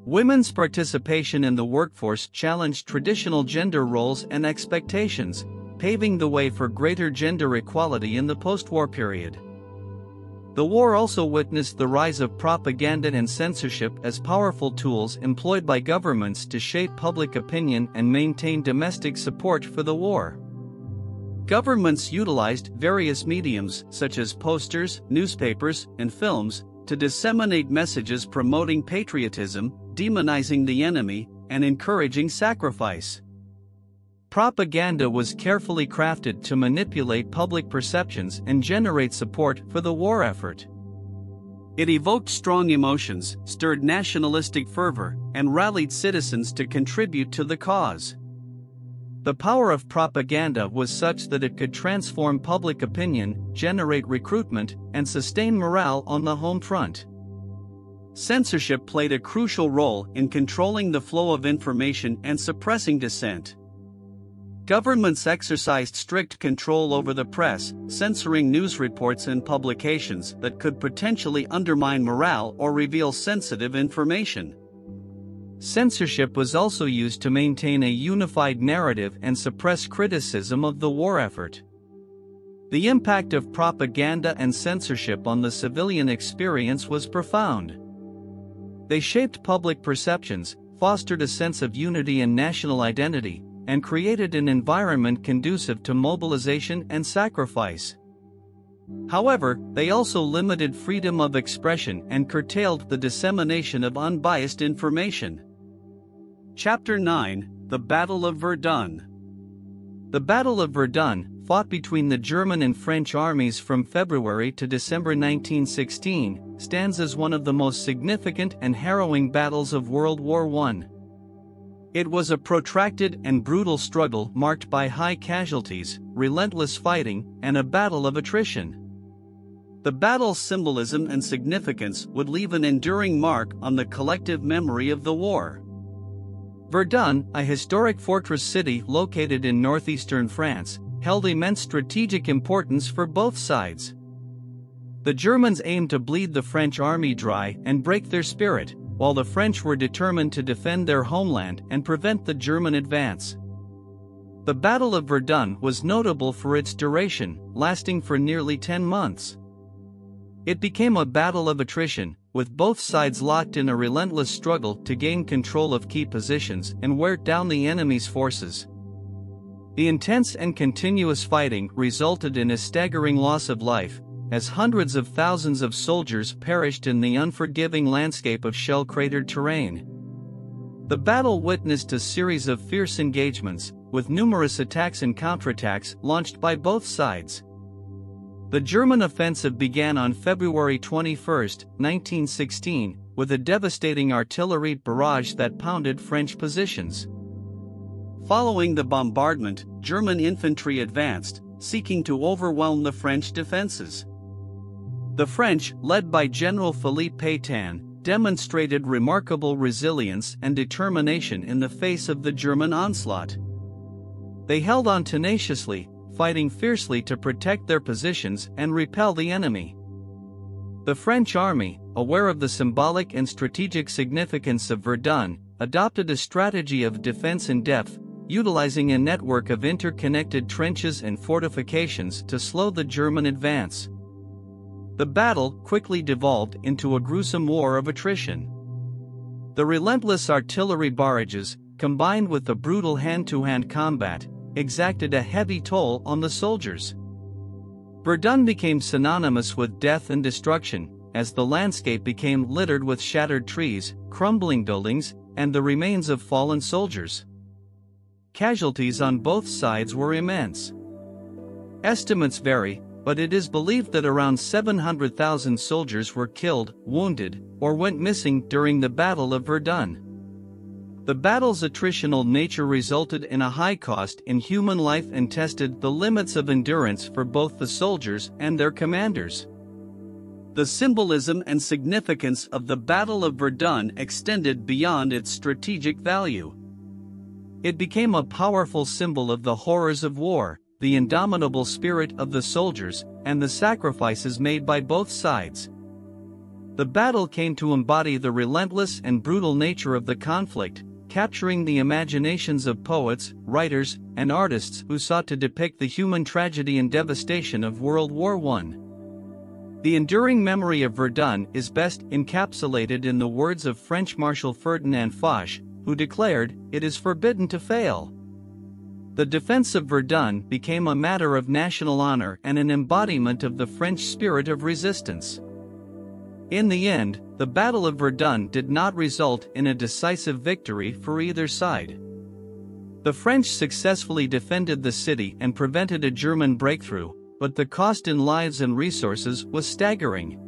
Speaker 1: Women's participation in the workforce challenged traditional gender roles and expectations, paving the way for greater gender equality in the post-war period. The war also witnessed the rise of propaganda and censorship as powerful tools employed by governments to shape public opinion and maintain domestic support for the war. Governments utilized various mediums such as posters, newspapers, and films to disseminate messages promoting patriotism, demonizing the enemy, and encouraging sacrifice. Propaganda was carefully crafted to manipulate public perceptions and generate support for the war effort. It evoked strong emotions, stirred nationalistic fervor, and rallied citizens to contribute to the cause. The power of propaganda was such that it could transform public opinion, generate recruitment, and sustain morale on the home front. Censorship played a crucial role in controlling the flow of information and suppressing dissent. Governments exercised strict control over the press, censoring news reports and publications that could potentially undermine morale or reveal sensitive information. Censorship was also used to maintain a unified narrative and suppress criticism of the war effort. The impact of propaganda and censorship on the civilian experience was profound. They shaped public perceptions, fostered a sense of unity and national identity, and created an environment conducive to mobilization and sacrifice. However, they also limited freedom of expression and curtailed the dissemination of unbiased information. Chapter 9: The Battle of Verdun. The Battle of Verdun, fought between the German and French armies from February to December 1916, stands as one of the most significant and harrowing battles of World War I. It was a protracted and brutal struggle marked by high casualties, relentless fighting, and a battle of attrition. The battle's symbolism and significance would leave an enduring mark on the collective memory of the war. Verdun, a historic fortress city located in northeastern France, held immense strategic importance for both sides. The Germans aimed to bleed the French army dry and break their spirit, while the French were determined to defend their homeland and prevent the German advance. The Battle of Verdun was notable for its duration, lasting for nearly 10 months. It became a battle of attrition, with both sides locked in a relentless struggle to gain control of key positions and wear down the enemy's forces. The intense and continuous fighting resulted in a staggering loss of life, as hundreds of thousands of soldiers perished in the unforgiving landscape of shell-cratered terrain. The battle witnessed a series of fierce engagements, with numerous attacks and counterattacks launched by both sides. The German offensive began on February 21, 1916, with a devastating artillery barrage that pounded French positions. Following the bombardment, German infantry advanced, seeking to overwhelm the French defenses. The French, led by General Philippe Pétain, demonstrated remarkable resilience and determination in the face of the German onslaught. They held on tenaciously, fighting fiercely to protect their positions and repel the enemy. The French army, aware of the symbolic and strategic significance of Verdun, adopted a strategy of defense in depth, utilizing a network of interconnected trenches and fortifications to slow the German advance. The battle quickly devolved into a gruesome war of attrition. The relentless artillery barrages, combined with the brutal hand-to-hand combat, exacted a heavy toll on the soldiers. Verdun became synonymous with death and destruction, as the landscape became littered with shattered trees, crumbling buildings, and the remains of fallen soldiers. Casualties on both sides were immense. Estimates vary, but it is believed that around 700,000 soldiers were killed, wounded, or went missing during the Battle of Verdun. The battle's attritional nature resulted in a high cost in human life and tested the limits of endurance for both the soldiers and their commanders. The symbolism and significance of the Battle of Verdun extended beyond its strategic value. It became a powerful symbol of the horrors of war, the indomitable spirit of the soldiers, and the sacrifices made by both sides. The battle came to embody the relentless and brutal nature of the conflict, capturing the imaginations of poets, writers, and artists who sought to depict the human tragedy and devastation of World War I. The enduring memory of Verdun is best encapsulated in the words of French Marshal Ferdinand Foch, who declared, "It is forbidden to fail." The defense of Verdun became a matter of national honor and an embodiment of the French spirit of resistance. In the end, the Battle of Verdun did not result in a decisive victory for either side. The French successfully defended the city and prevented a German breakthrough, but the cost in lives and resources was staggering.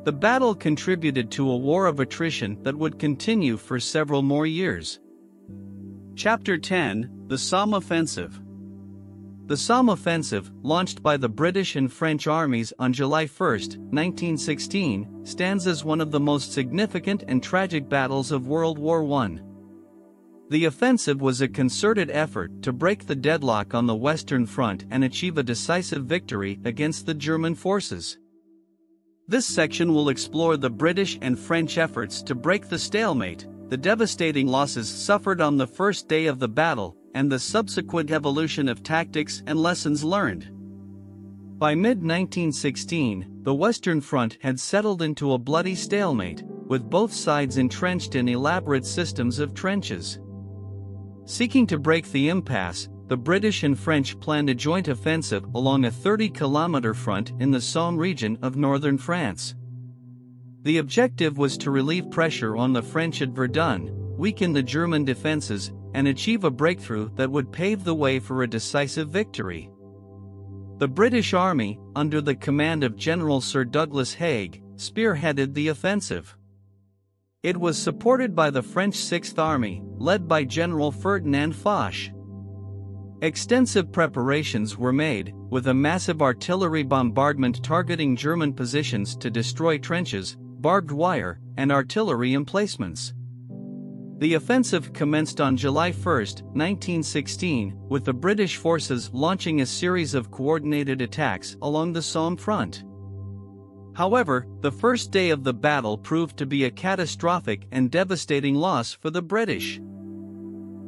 Speaker 1: The battle contributed to a war of attrition that would continue for several more years. Chapter 10: The Somme Offensive. The Somme Offensive, launched by the British and French armies on July 1, 1916, stands as one of the most significant and tragic battles of World War I. The offensive was a concerted effort to break the deadlock on the Western Front and achieve a decisive victory against the German forces. This section will explore the British and French efforts to break the stalemate, the devastating losses suffered on the first day of the battle, and the subsequent evolution of tactics and lessons learned. By mid-1916, the Western Front had settled into a bloody stalemate, with both sides entrenched in elaborate systems of trenches. Seeking to break the impasse, the British and French planned a joint offensive along a 30-kilometer front in the Somme region of northern France. The objective was to relieve pressure on the French at Verdun, weaken the German defenses, and achieve a breakthrough that would pave the way for a decisive victory. The British Army, under the command of General Sir Douglas Haig, spearheaded the offensive. It was supported by the French Sixth Army, led by General Ferdinand Foch. Extensive preparations were made, with a massive artillery bombardment targeting German positions to destroy trenches, barbed wire, and artillery emplacements. The offensive commenced on July 1, 1916, with the British forces launching a series of coordinated attacks along the Somme front. However, the first day of the battle proved to be a catastrophic and devastating loss for the British.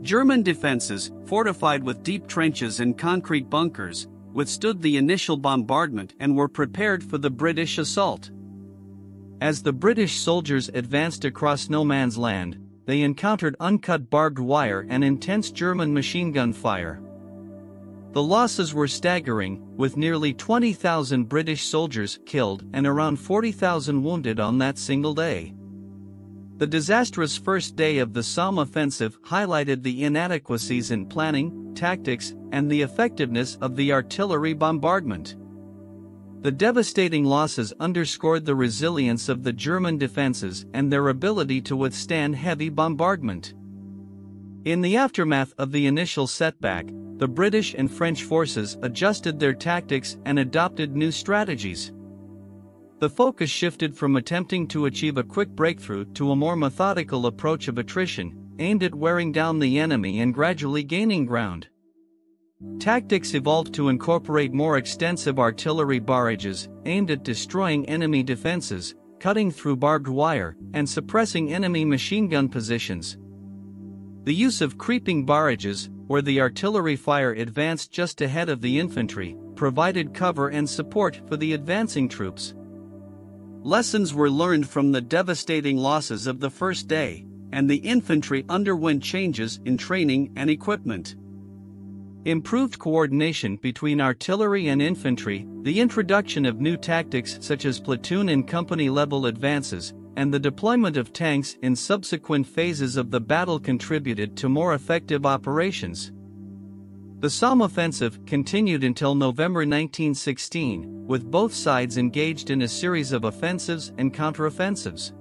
Speaker 1: German defenses, fortified with deep trenches and concrete bunkers, withstood the initial bombardment and were prepared for the British assault. As the British soldiers advanced across no man's land, they encountered uncut barbed wire and intense German machine gun fire. The losses were staggering, with nearly 20,000 British soldiers killed and around 40,000 wounded on that single day. The disastrous first day of the Somme offensive highlighted the inadequacies in planning, tactics, and the effectiveness of the artillery bombardment. The devastating losses underscored the resilience of the German defenses and their ability to withstand heavy bombardment. In the aftermath of the initial setback, the British and French forces adjusted their tactics and adopted new strategies. The focus shifted from attempting to achieve a quick breakthrough to a more methodical approach of attrition, aimed at wearing down the enemy and gradually gaining ground. Tactics evolved to incorporate more extensive artillery barrages, aimed at destroying enemy defenses, cutting through barbed wire, and suppressing enemy machine gun positions. The use of creeping barrages, where the artillery fire advanced just ahead of the infantry, provided cover and support for the advancing troops. Lessons were learned from the devastating losses of the first day, and the infantry underwent changes in training and equipment. Improved coordination between artillery and infantry, the introduction of new tactics such as platoon and company-level advances, and the deployment of tanks in subsequent phases of the battle contributed to more effective operations. The Somme offensive continued until November 1916, with both sides engaged in a series of offensives and counteroffensives.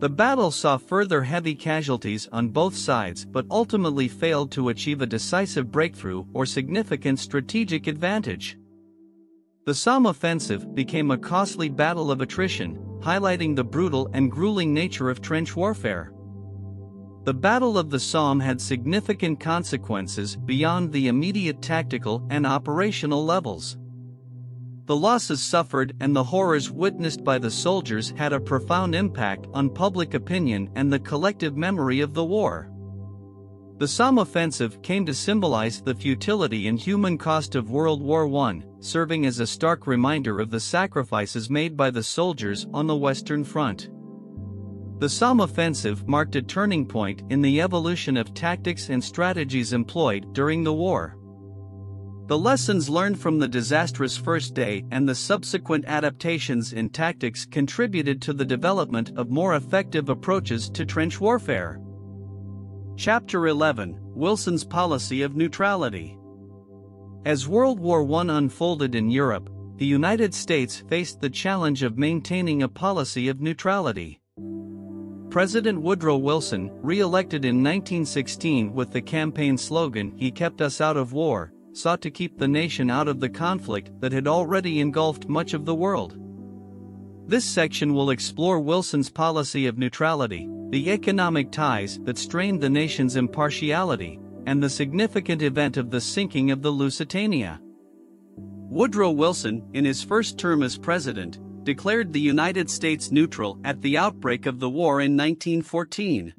Speaker 1: The battle saw further heavy casualties on both sides but ultimately failed to achieve a decisive breakthrough or significant strategic advantage. The Somme offensive became a costly battle of attrition, highlighting the brutal and grueling nature of trench warfare. The Battle of the Somme had significant consequences beyond the immediate tactical and operational levels. The losses suffered and the horrors witnessed by the soldiers had a profound impact on public opinion and the collective memory of the war. The Somme offensive came to symbolize the futility and human cost of World War I, serving as a stark reminder of the sacrifices made by the soldiers on the Western Front. The Somme offensive marked a turning point in the evolution of tactics and strategies employed during the war. The lessons learned from the disastrous first day and the subsequent adaptations in tactics contributed to the development of more effective approaches to trench warfare. Chapter 11: Wilson's Policy of Neutrality. As World War I unfolded in Europe, the United States faced the challenge of maintaining a policy of neutrality. President Woodrow Wilson, re-elected in 1916 with the campaign slogan "He kept us out of war," sought to keep the nation out of the conflict that had already engulfed much of the world. This section will explore Wilson's policy of neutrality, the economic ties that strained the nation's impartiality, and the significant event of the sinking of the Lusitania. Woodrow Wilson, in his first term as president, declared the United States neutral at the outbreak of the war in 1914.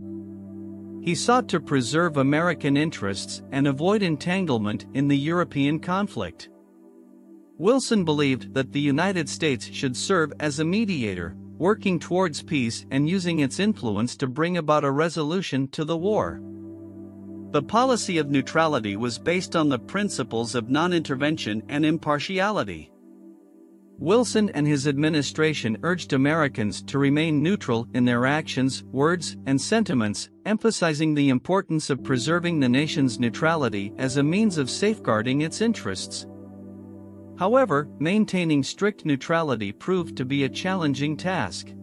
Speaker 1: He sought to preserve American interests and avoid entanglement in the European conflict. Wilson believed that the United States should serve as a mediator, working towards peace and using its influence to bring about a resolution to the war. The policy of neutrality was based on the principles of non-intervention and impartiality. Wilson and his administration urged Americans to remain neutral in their actions, words, and sentiments, emphasizing the importance of preserving the nation's neutrality as a means of safeguarding its interests. However, maintaining strict neutrality proved to be a challenging task.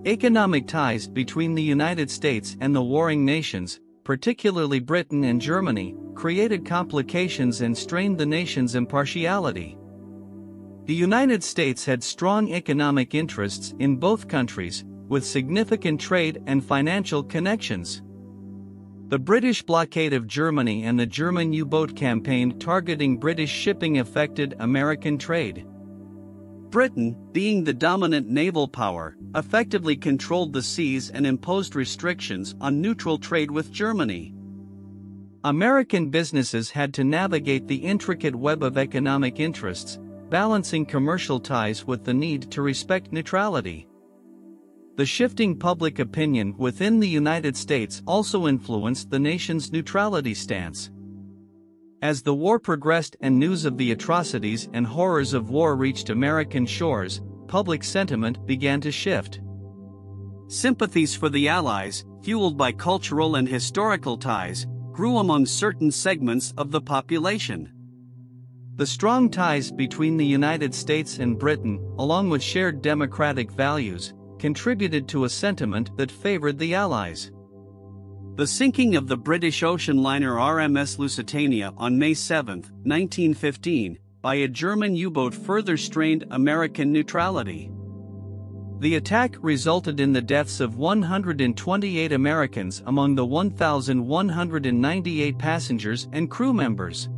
Speaker 1: Economic ties between the United States and the warring nations, particularly Britain and Germany, created complications and strained the nation's impartiality. The United States had strong economic interests in both countries, with significant trade and financial connections. The British blockade of Germany and the German U-boat campaign targeting British shipping affected American trade. Britain, being the dominant naval power, effectively controlled the seas and imposed restrictions on neutral trade with Germany. American businesses had to navigate the intricate web of economic interests, balancing commercial ties with the need to respect neutrality. The shifting public opinion within the United States also influenced the nation's neutrality stance. As the war progressed and news of the atrocities and horrors of war reached American shores, public sentiment began to shift. Sympathies for the Allies, fueled by cultural and historical ties, grew among certain segments of the population. The strong ties between the United States and Britain, along with shared democratic values, contributed to a sentiment that favored the Allies. The sinking of the British ocean liner RMS Lusitania on May 7, 1915, by a German U-boat further strained American neutrality. The attack resulted in the deaths of 128 Americans among the 1,198 passengers and crew members.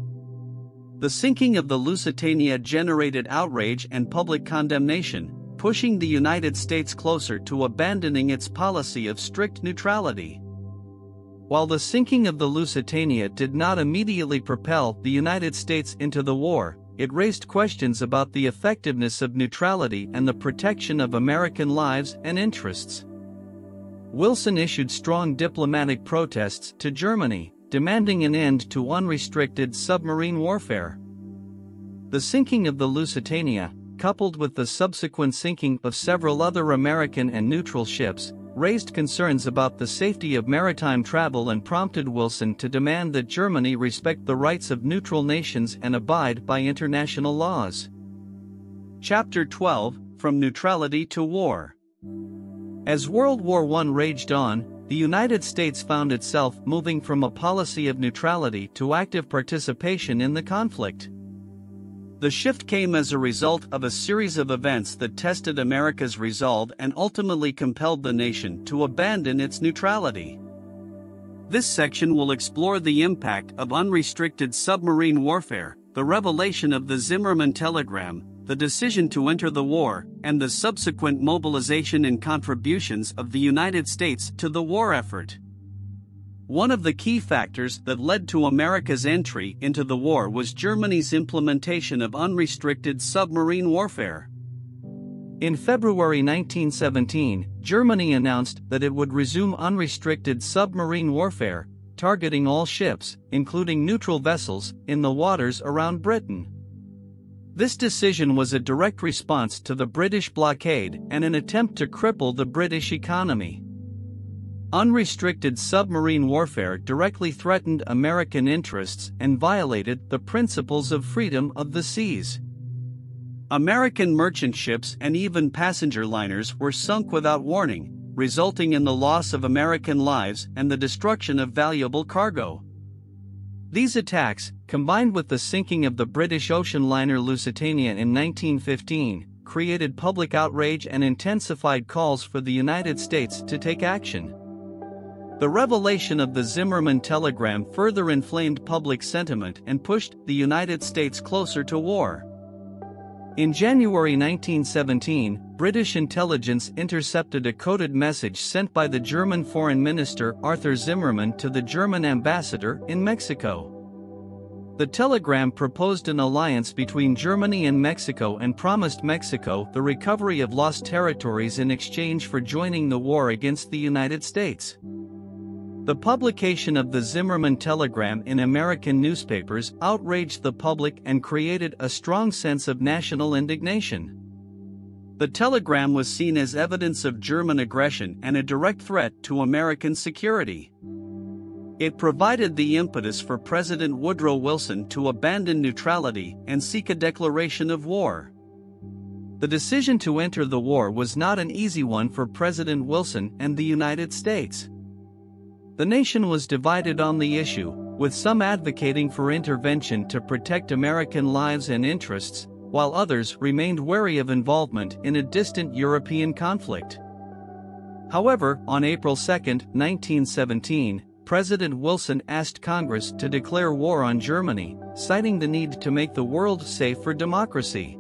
Speaker 1: The sinking of the Lusitania generated outrage and public condemnation, pushing the United States closer to abandoning its policy of strict neutrality. While the sinking of the Lusitania did not immediately propel the United States into the war, it raised questions about the effectiveness of neutrality and the protection of American lives and interests. Wilson issued strong diplomatic protests to Germany, demanding an end to unrestricted submarine warfare. The sinking of the Lusitania, coupled with the subsequent sinking of several other American and neutral ships, raised concerns about the safety of maritime travel and prompted Wilson to demand that Germany respect the rights of neutral nations and abide by international laws. Chapter 12: From Neutrality to War. As World War I raged on, the United States found itself moving from a policy of neutrality to active participation in the conflict. The shift came as a result of a series of events that tested America's resolve and ultimately compelled the nation to abandon its neutrality. This section will explore the impact of unrestricted submarine warfare, the revelation of the Zimmermann telegram, the decision to enter the war, and the subsequent mobilization and contributions of the United States to the war effort. One of the key factors that led to America's entry into the war was Germany's implementation of unrestricted submarine warfare. In February 1917, Germany announced that it would resume unrestricted submarine warfare, targeting all ships, including neutral vessels, in the waters around Britain. This decision was a direct response to the British blockade and an attempt to cripple the British economy. Unrestricted submarine warfare directly threatened American interests and violated the principles of freedom of the seas. American merchant ships and even passenger liners were sunk without warning, resulting in the loss of American lives and the destruction of valuable cargo. These attacks, combined with the sinking of the British ocean liner Lusitania in 1915, created public outrage and intensified calls for the United States to take action. The revelation of the Zimmermann telegram further inflamed public sentiment and pushed the United States closer to war. In January 1917, British intelligence intercepted a coded message sent by the German Foreign Minister Arthur Zimmermann to the German ambassador in Mexico. The telegram proposed an alliance between Germany and Mexico and promised Mexico the recovery of lost territories in exchange for joining the war against the United States. The publication of the Zimmermann telegram in American newspapers outraged the public and created a strong sense of national indignation. The telegram was seen as evidence of German aggression and a direct threat to American security. It provided the impetus for President Woodrow Wilson to abandon neutrality and seek a declaration of war. The decision to enter the war was not an easy one for President Wilson and the United States. The nation was divided on the issue, with some advocating for intervention to protect American lives and interests, while others remained wary of involvement in a distant European conflict. However, on April 2, 1917, President Wilson asked Congress to declare war on Germany, citing the need to make the world safe for democracy.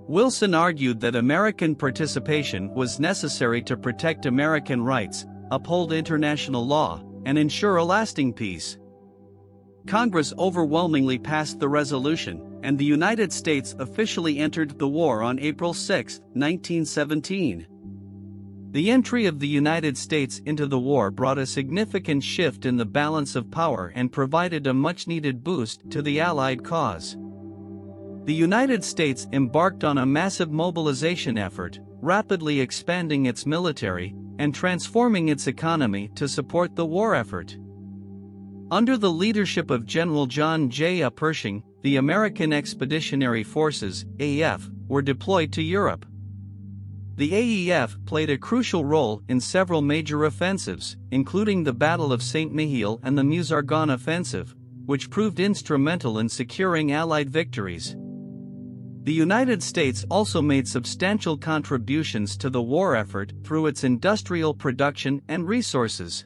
Speaker 1: Wilson argued that American participation was necessary to protect American rights, uphold international law, and ensure a lasting peace. Congress overwhelmingly passed the resolution, and the United States officially entered the war on April 6, 1917. The entry of the United States into the war brought a significant shift in the balance of power and provided a much-needed boost to the Allied cause. The United States embarked on a massive mobilization effort, rapidly expanding its military and transforming its economy to support the war effort. Under the leadership of General John J. Pershing, the American Expeditionary Forces, AEF, were deployed to Europe. The AEF played a crucial role in several major offensives, including the Battle of St. Mihiel and the Meuse-Argonne Offensive, which proved instrumental in securing Allied victories. The United States also made substantial contributions to the war effort through its industrial production and resources.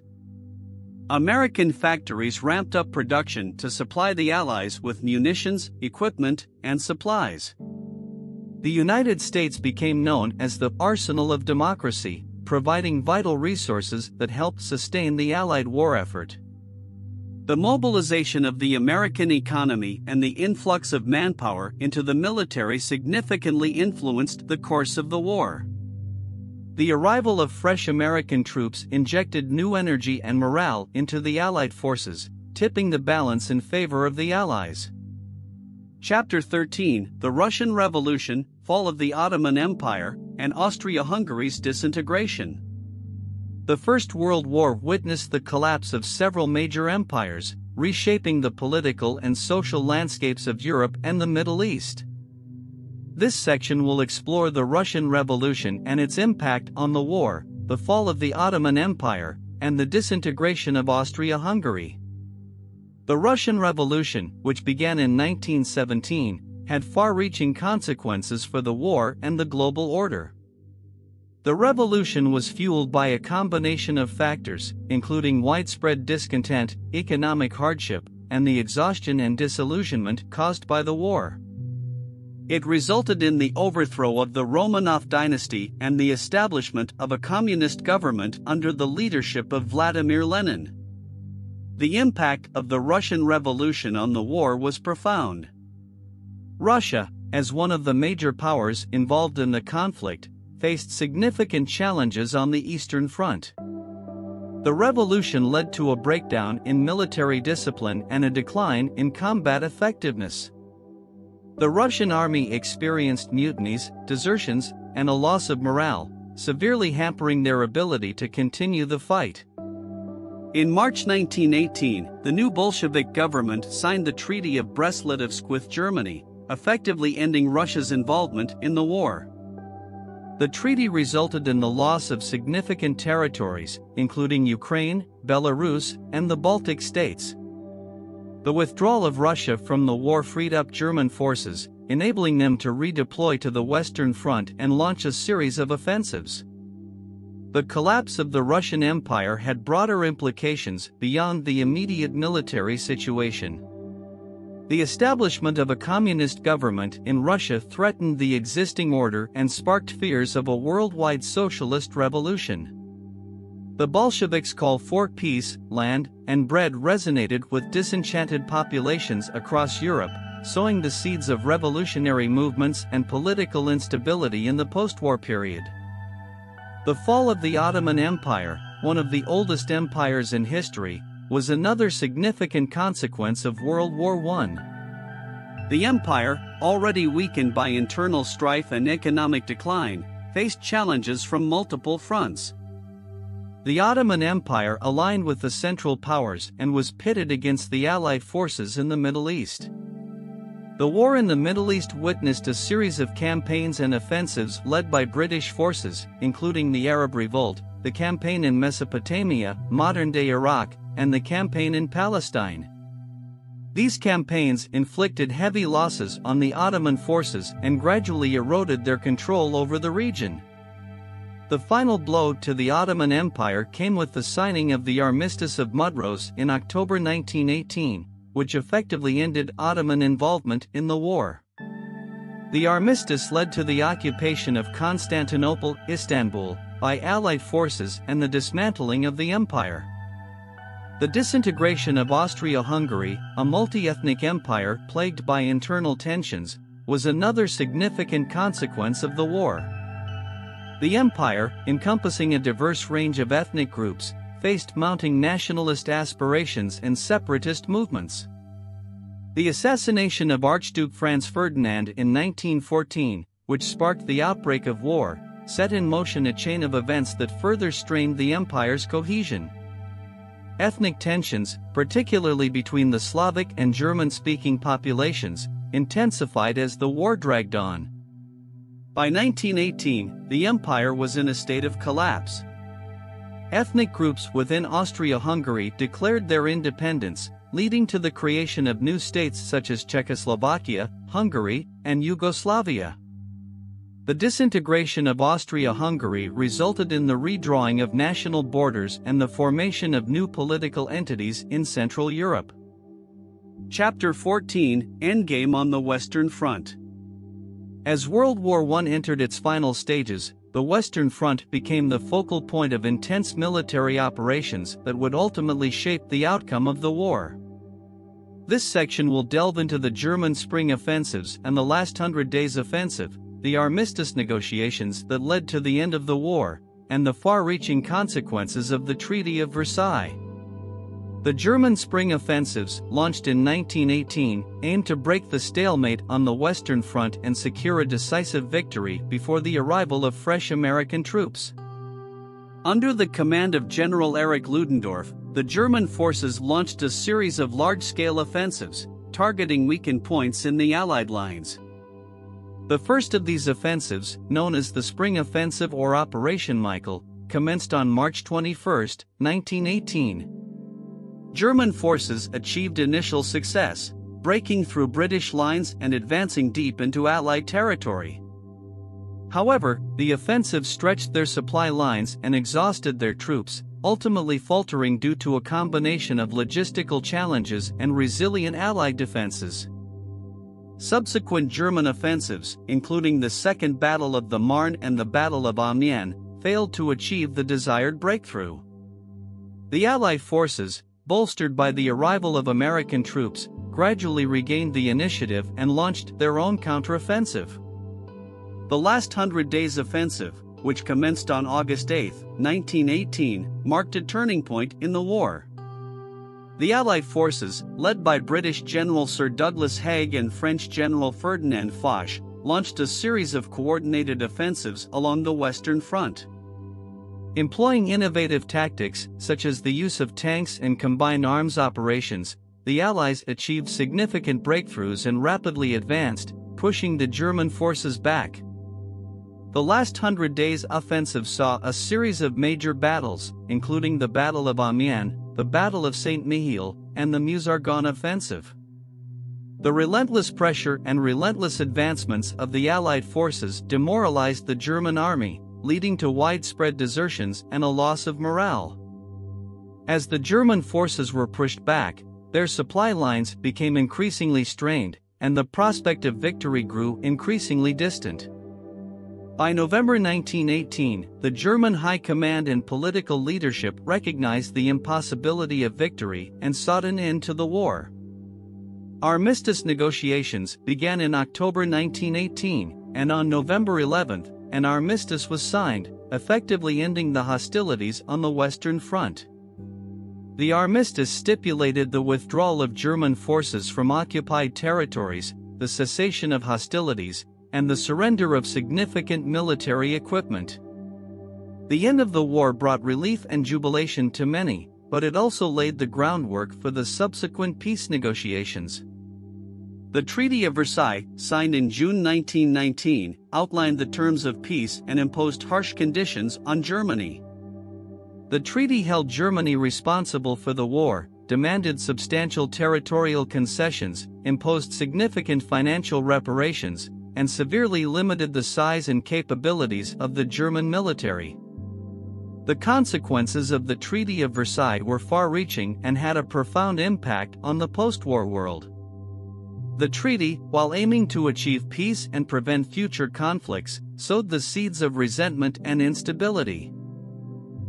Speaker 1: American factories ramped up production to supply the Allies with munitions, equipment, and supplies. The United States became known as the arsenal of democracy, providing vital resources that helped sustain the Allied war effort. The mobilization of the American economy and the influx of manpower into the military significantly influenced the course of the war. The arrival of fresh American troops injected new energy and morale into the Allied forces, tipping the balance in favor of the Allies. Chapter 13: The Russian Revolution, Fall of the Ottoman Empire, and Austria-Hungary's Disintegration. The First World War witnessed the collapse of several major empires, reshaping the political and social landscapes of Europe and the Middle East. This section will explore the Russian Revolution and its impact on the war, the fall of the Ottoman Empire, and the disintegration of Austria-Hungary. The Russian Revolution, which began in 1917, had far-reaching consequences for the war and the global order. The revolution was fueled by a combination of factors, including widespread discontent, economic hardship, and the exhaustion and disillusionment caused by the war. It resulted in the overthrow of the Romanov dynasty and the establishment of a communist government under the leadership of Vladimir Lenin. The impact of the Russian Revolution on the war was profound. Russia, as one of the major powers involved in the conflict, faced significant challenges on the Eastern Front. The revolution led to a breakdown in military discipline and a decline in combat effectiveness. The Russian army experienced mutinies, desertions, and a loss of morale, severely hampering their ability to continue the fight. In March 1918, the new Bolshevik government signed the Treaty of Brest-Litovsk with Germany, effectively ending Russia's involvement in the war. The treaty resulted in the loss of significant territories, including Ukraine, Belarus, and the Baltic states. The withdrawal of Russia from the war freed up German forces, enabling them to redeploy to the Western Front and launch a series of offensives. The collapse of the Russian Empire had broader implications beyond the immediate military situation. The establishment of a communist government in Russia threatened the existing order and sparked fears of a worldwide socialist revolution. The Bolsheviks' call for peace, land, and bread resonated with disenchanted populations across Europe, sowing the seeds of revolutionary movements and political instability in the post-war period. The fall of the Ottoman Empire, one of the oldest empires in history, was another significant consequence of World War I. The empire, already weakened by internal strife and economic decline, faced challenges from multiple fronts. The Ottoman Empire aligned with the Central Powers and was pitted against the Allied forces in the Middle East. The war in the Middle East witnessed a series of campaigns and offensives led by British forces, including the Arab Revolt, the campaign in Mesopotamia, modern-day Iraq, and the campaign in Palestine. These campaigns inflicted heavy losses on the Ottoman forces and gradually eroded their control over the region. The final blow to the Ottoman Empire came with the signing of the Armistice of Mudros in October 1918, which effectively ended Ottoman involvement in the war. The armistice led to the occupation of Constantinople, Istanbul, by Allied forces and the dismantling of the empire. The disintegration of Austria-Hungary, a multi-ethnic empire plagued by internal tensions, was another significant consequence of the war. The empire, encompassing a diverse range of ethnic groups, faced mounting nationalist aspirations and separatist movements. The assassination of Archduke Franz Ferdinand in 1914, which sparked the outbreak of war, set in motion a chain of events that further strained the empire's cohesion. Ethnic tensions, particularly between the Slavic and German-speaking populations, intensified as the war dragged on. By 1918, the empire was in a state of collapse. Ethnic groups within Austria-Hungary declared their independence, leading to the creation of new states such as Czechoslovakia, Hungary, and Yugoslavia. The disintegration of Austria-Hungary resulted in the redrawing of national borders and the formation of new political entities in Central Europe. Chapter 14: Endgame on the Western Front. As World War I entered its final stages, the Western Front became the focal point of intense military operations that would ultimately shape the outcome of the war. This section will delve into the German Spring Offensives and the Last 100 Days Offensive, the armistice negotiations that led to the end of the war, and the far-reaching consequences of the Treaty of Versailles. The German Spring Offensives, launched in 1918, aimed to break the stalemate on the Western Front and secure a decisive victory before the arrival of fresh American troops. Under the command of General Erich Ludendorff, the German forces launched a series of large-scale offensives, targeting weakened points in the Allied lines. The first of these offensives, known as the Spring Offensive or Operation Michael, commenced on March 21, 1918. German forces achieved initial success, breaking through British lines and advancing deep into Allied territory. However, the offensive stretched their supply lines and exhausted their troops, ultimately faltering due to a combination of logistical challenges and resilient Allied defenses. Subsequent German offensives, including the Second Battle of the Marne and the Battle of Amiens, failed to achieve the desired breakthrough. The Allied forces, bolstered by the arrival of American troops, gradually regained the initiative and launched their own counteroffensive. The Last 100 Days Offensive, which commenced on August 8, 1918, marked a turning point in the war. The Allied forces, led by British General Sir Douglas Haig and French General Ferdinand Foch, launched a series of coordinated offensives along the Western Front. Employing innovative tactics, such as the use of tanks and combined arms operations, the Allies achieved significant breakthroughs and rapidly advanced, pushing the German forces back. The Last 100 Days Offensive saw a series of major battles, including the Battle of Amiens, the Battle of Saint-Mihiel, and the Meuse-Argonne Offensive. The relentless pressure and relentless advancements of the Allied forces demoralized the German army, leading to widespread desertions and a loss of morale. As the German forces were pushed back, their supply lines became increasingly strained, and the prospect of victory grew increasingly distant. By November 1918, the German High Command and political leadership recognized the impossibility of victory and sought an end to the war. Armistice negotiations began in October 1918, and on November 11, an armistice was signed, effectively ending the hostilities on the Western Front. The armistice stipulated the withdrawal of German forces from occupied territories, the cessation of hostilities, and the surrender of significant military equipment. The end of the war brought relief and jubilation to many, but it also laid the groundwork for the subsequent peace negotiations. The Treaty of Versailles, signed in June 1919, outlined the terms of peace and imposed harsh conditions on Germany. The treaty held Germany responsible for the war, demanded substantial territorial concessions, imposed significant financial reparations, and severely limited the size and capabilities of the German military. The consequences of the Treaty of Versailles were far-reaching and had a profound impact on the post-war world. The treaty, while aiming to achieve peace and prevent future conflicts, sowed the seeds of resentment and instability.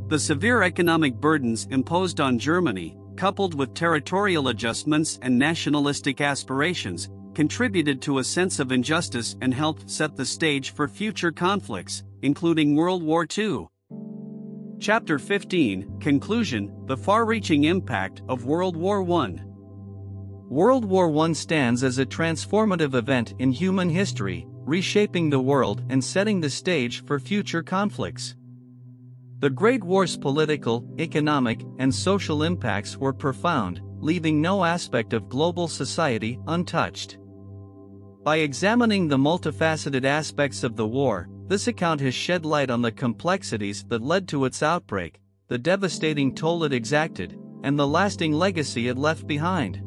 Speaker 1: The severe economic burdens imposed on Germany, coupled with territorial adjustments and nationalistic aspirations, contributed to a sense of injustice and helped set the stage for future conflicts, including World War II. Chapter 15, Conclusion: The Far-Reaching Impact of World War I. World War I stands as a transformative event in human history, reshaping the world and setting the stage for future conflicts. The Great War's political, economic, and social impacts were profound, leaving no aspect of global society untouched. By examining the multifaceted aspects of the war, this account has shed light on the complexities that led to its outbreak, the devastating toll it exacted, and the lasting legacy it left behind.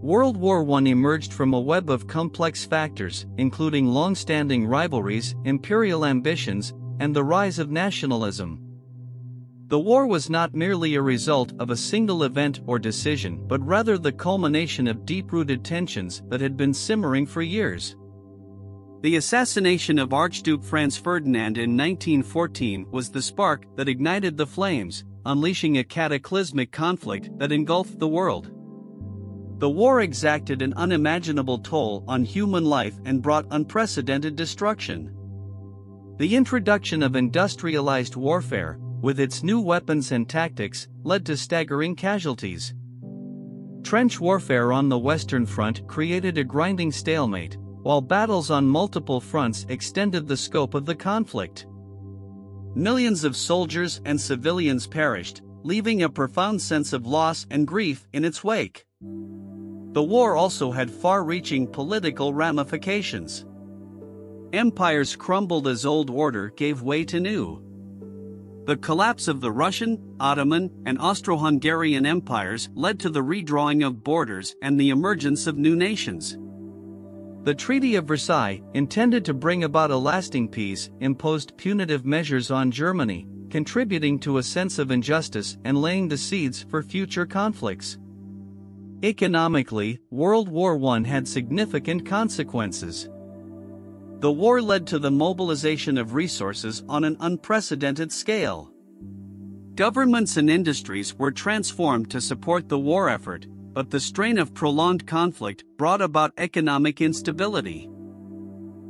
Speaker 1: World War I emerged from a web of complex factors, including long-standing rivalries, imperial ambitions, and the rise of nationalism. The war was not merely a result of a single event or decision, but rather the culmination of deep-rooted tensions that had been simmering for years. The assassination of Archduke Franz Ferdinand in 1914 was the spark that ignited the flames, unleashing a cataclysmic conflict that engulfed the world. The war exacted an unimaginable toll on human life and brought unprecedented destruction. The introduction of industrialized warfare, with its new weapons and tactics, led to staggering casualties. Trench warfare on the Western Front created a grinding stalemate, while battles on multiple fronts extended the scope of the conflict. Millions of soldiers and civilians perished, leaving a profound sense of loss and grief in its wake. The war also had far-reaching political ramifications. empires crumbled as old order gave way to new. The collapse of the Russian, Ottoman, and Austro-Hungarian empires led to the redrawing of borders and the emergence of new nations. The Treaty of Versailles, intended to bring about a lasting peace, imposed punitive measures on Germany, contributing to a sense of injustice and laying the seeds for future conflicts. Economically, World War I had significant consequences. The war led to the mobilization of resources on an unprecedented scale. Governments and industries were transformed to support the war effort, but the strain of prolonged conflict brought about economic instability.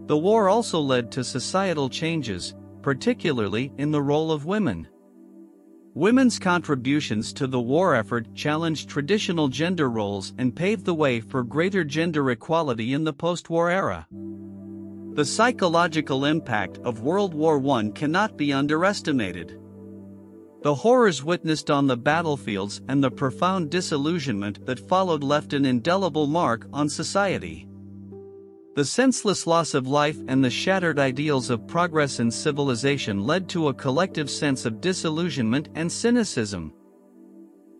Speaker 1: The war also led to societal changes, particularly in the role of women. Women's contributions to the war effort challenged traditional gender roles and paved the way for greater gender equality in the post-war era. The psychological impact of World War I cannot be underestimated. The horrors witnessed on the battlefields and the profound disillusionment that followed left an indelible mark on society. The senseless loss of life and the shattered ideals of progress and civilization led to a collective sense of disillusionment and cynicism.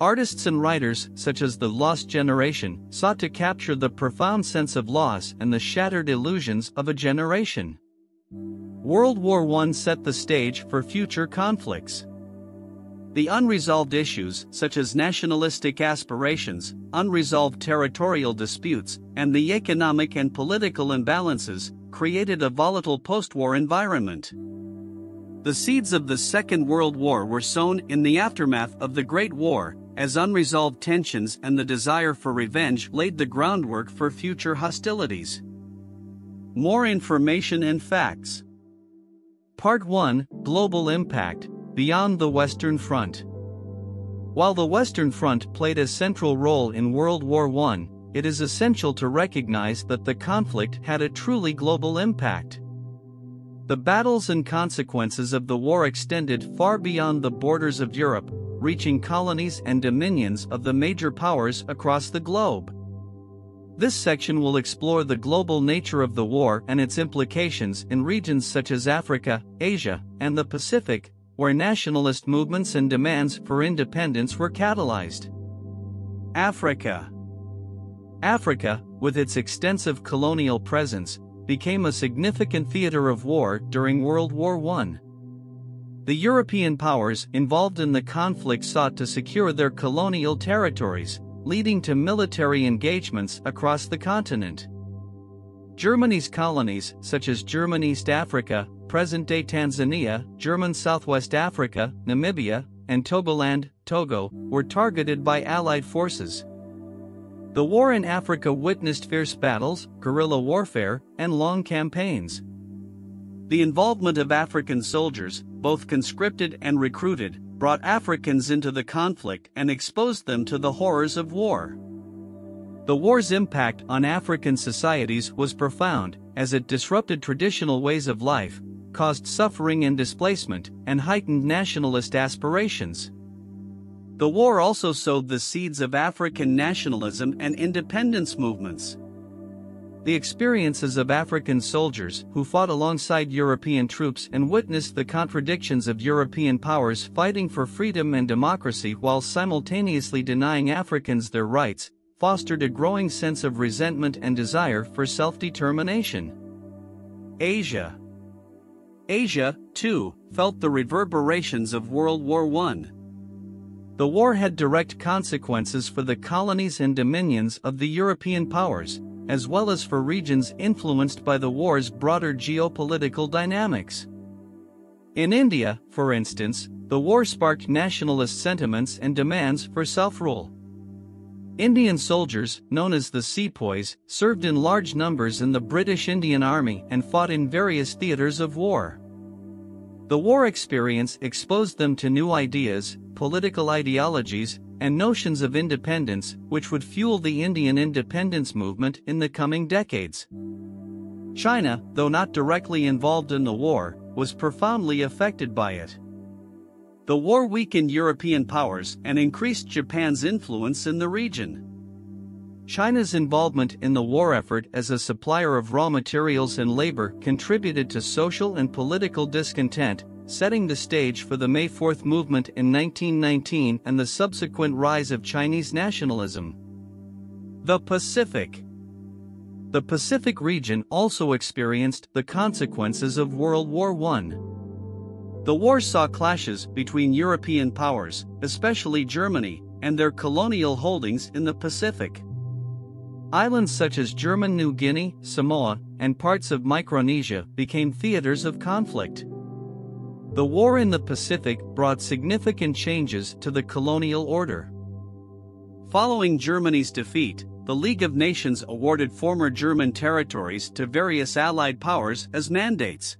Speaker 1: Artists and writers, such as the Lost Generation, sought to capture the profound sense of loss and the shattered illusions of a generation. World War I set the stage for future conflicts. The unresolved issues, such as nationalistic aspirations, unresolved territorial disputes, and the economic and political imbalances, created a volatile post-war environment. The seeds of the Second World War were sown in the aftermath of the Great War, as unresolved tensions and the desire for revenge laid the groundwork for future hostilities. More information and facts. Part 1: Global Impact, Beyond the Western Front. While the Western Front played a central role in World War I, it is essential to recognize that the conflict had a truly global impact. The battles and consequences of the war extended far beyond the borders of Europe, reaching colonies and dominions of the major powers across the globe. This section will explore the global nature of the war and its implications in regions such as Africa, Asia, and the Pacific, where nationalist movements and demands for independence were catalyzed. Africa. Africa, with its extensive colonial presence, became a significant theater of war during World War I. The European powers involved in the conflict sought to secure their colonial territories, leading to military engagements across the continent. Germany's colonies, such as German East Africa, present-day Tanzania, German Southwest Africa, Namibia, and Togoland, Togo, were targeted by Allied forces. The war in Africa witnessed fierce battles, guerrilla warfare, and long campaigns. The involvement of African soldiers, both conscripted and recruited, brought Africans into the conflict and exposed them to the horrors of war. The war's impact on African societies was profound, as it disrupted traditional ways of life, caused suffering and displacement, and heightened nationalist aspirations. The war also sowed the seeds of African nationalism and independence movements. The experiences of African soldiers who fought alongside European troops and witnessed the contradictions of European powers fighting for freedom and democracy while simultaneously denying Africans their rights, fostered a growing sense of resentment and desire for self-determination. Asia. Asia, too, felt the reverberations of World War I. The war had direct consequences for the colonies and dominions of the European powers, as well as for regions influenced by the war's broader geopolitical dynamics. In India, for instance, the war sparked nationalist sentiments and demands for self-rule. Indian soldiers, known as the sepoys, served in large numbers in the British Indian Army and fought in various theaters of war. The war experience exposed them to new ideas, political ideologies, and notions of independence, which would fuel the Indian independence movement in the coming decades. China, though not directly involved in the war, was profoundly affected by it. The war weakened European powers and increased Japan's influence in the region. China's involvement in the war effort as a supplier of raw materials and labor contributed to social and political discontent, setting the stage for the May 4 movement in 1919 and the subsequent rise of Chinese nationalism. The Pacific. The Pacific region also experienced the consequences of World War I. The war saw clashes between European powers, especially Germany, and their colonial holdings in the Pacific. Islands such as German New Guinea, Samoa, and parts of Micronesia became theaters of conflict. The war in the Pacific brought significant changes to the colonial order. Following Germany's defeat, the League of Nations awarded former German territories to various Allied powers as mandates.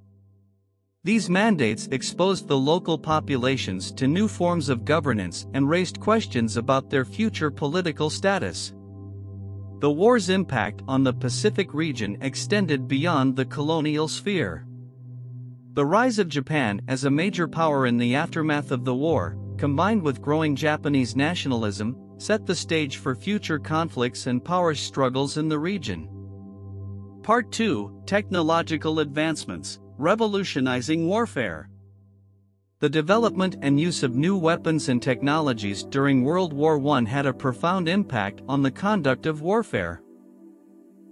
Speaker 1: These mandates exposed the local populations to new forms of governance and raised questions about their future political status. The war's impact on the Pacific region extended beyond the colonial sphere. The rise of Japan as a major power in the aftermath of the war, combined with growing Japanese nationalism, set the stage for future conflicts and power struggles in the region. Part 2: Technological Advancements, Revolutionizing Warfare. The development and use of new weapons and technologies during World War I had a profound impact on the conduct of warfare.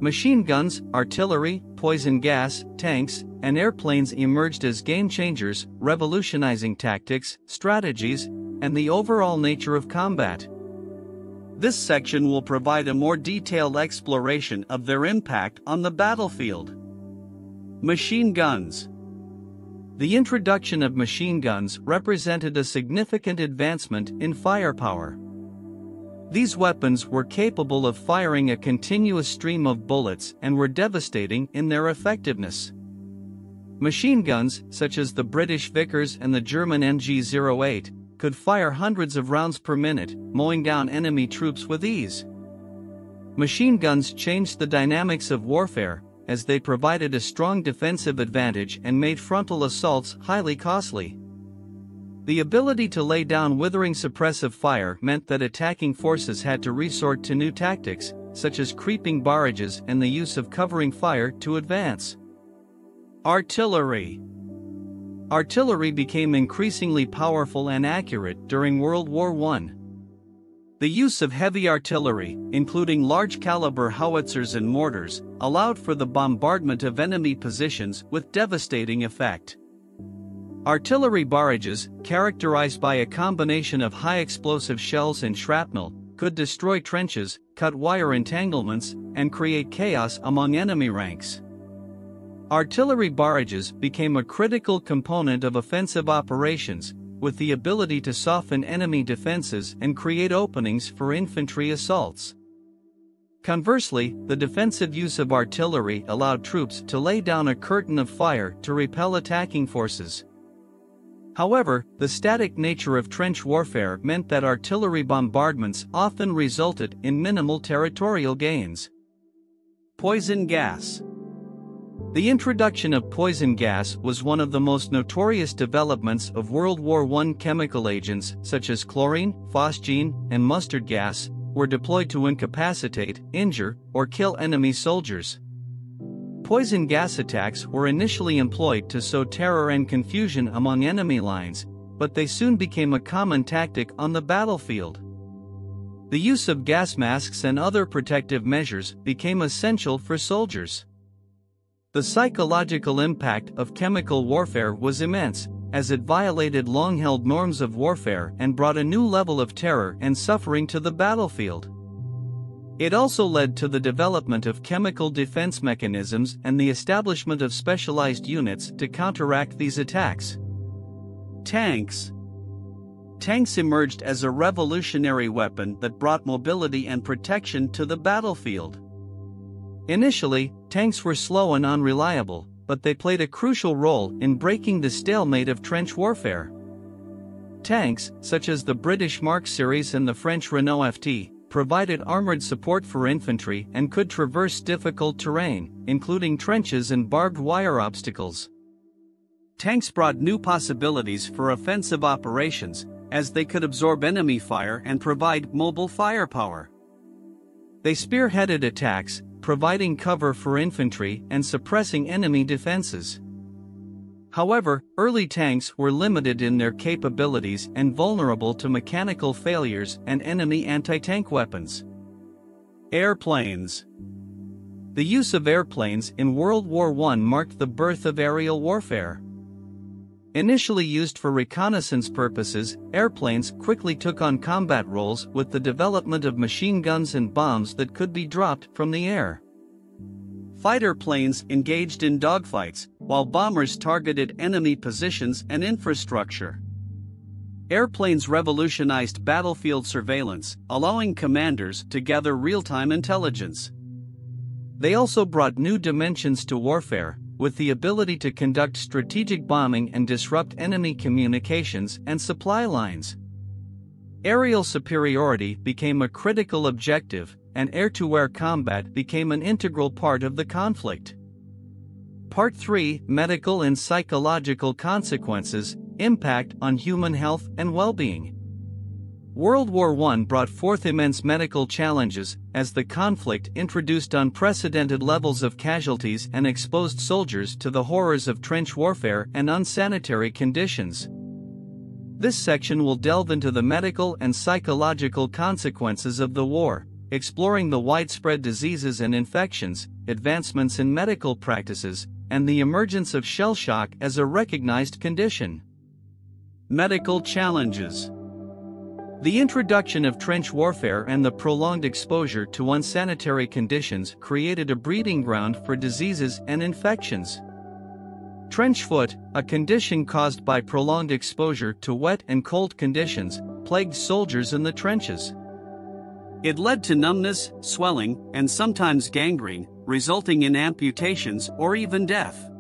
Speaker 1: Machine guns, artillery, poison gas, tanks, and airplanes emerged as game changers, revolutionizing tactics, strategies, and the overall nature of combat. This section will provide a more detailed exploration of their impact on the battlefield. Machine guns. The introduction of machine guns represented a significant advancement in firepower. These weapons were capable of firing a continuous stream of bullets and were devastating in their effectiveness. Machine guns, such as the British Vickers and the German NG-08, could fire hundreds of rounds per minute, mowing down enemy troops with ease. Machine guns changed the dynamics of warfare, as they provided a strong defensive advantage and made frontal assaults highly costly. The ability to lay down withering suppressive fire meant that attacking forces had to resort to new tactics, such as creeping barrages and the use of covering fire to advance. Artillery. Artillery became increasingly powerful and accurate during World War I. The use of heavy artillery, including large-caliber howitzers and mortars, allowed for the bombardment of enemy positions with devastating effect. Artillery barrages, characterized by a combination of high-explosive shells and shrapnel, could destroy trenches, cut wire entanglements, and create chaos among enemy ranks. Artillery barrages became a critical component of offensive operations, with the ability to soften enemy defenses and create openings for infantry assaults. Conversely, the defensive use of artillery allowed troops to lay down a curtain of fire to repel attacking forces. However, the static nature of trench warfare meant that artillery bombardments often resulted in minimal territorial gains. Poison gas. The introduction of poison gas was one of the most notorious developments of World War I. Chemical agents such as chlorine, phosgene, and mustard gas were deployed to incapacitate, injure, or kill enemy soldiers. Poison gas attacks were initially employed to sow terror and confusion among enemy lines, but they soon became a common tactic on the battlefield. The use of gas masks and other protective measures became essential for soldiers. The psychological impact of chemical warfare was immense, as it violated long-held norms of warfare and brought a new level of terror and suffering to the battlefield. It also led to the development of chemical defense mechanisms and the establishment of specialized units to counteract these attacks. Tanks. Tanks emerged as a revolutionary weapon that brought mobility and protection to the battlefield. Initially, tanks were slow and unreliable, but they played a crucial role in breaking the stalemate of trench warfare. Tanks, such as the British Mark series and the French Renault FT, provided armored support for infantry and could traverse difficult terrain, including trenches and barbed wire obstacles. Tanks brought new possibilities for offensive operations, as they could absorb enemy fire and provide mobile firepower. They spearheaded attacks, providing cover for infantry and suppressing enemy defenses. However, early tanks were limited in their capabilities and vulnerable to mechanical failures and enemy anti-tank weapons. Airplanes. The use of airplanes in World War I marked the birth of aerial warfare. Initially used for reconnaissance purposes, airplanes quickly took on combat roles with the development of machine guns and bombs that could be dropped from the air. Fighter planes engaged in dogfights, while bombers targeted enemy positions and infrastructure. Airplanes revolutionized battlefield surveillance, allowing commanders to gather real-time intelligence. They also brought new dimensions to warfare, with the ability to conduct strategic bombing and disrupt enemy communications and supply lines. Aerial superiority became a critical objective, and air-to-air combat became an integral part of the conflict. Part 3: Medical and Psychological Consequences, Impact on Human Health and Well-being. World War I brought forth immense medical challenges, as the conflict introduced unprecedented levels of casualties and exposed soldiers to the horrors of trench warfare and unsanitary conditions. This section will delve into the medical and psychological consequences of the war, exploring the widespread diseases and infections, advancements in medical practices, and the emergence of shell shock as a recognized condition. Medical challenges. The introduction of trench warfare and the prolonged exposure to unsanitary conditions created a breeding ground for diseases and infections. Trench foot, a condition caused by prolonged exposure to wet and cold conditions, plagued soldiers in the trenches. It led to numbness, swelling, and sometimes gangrene, resulting in amputations or even death.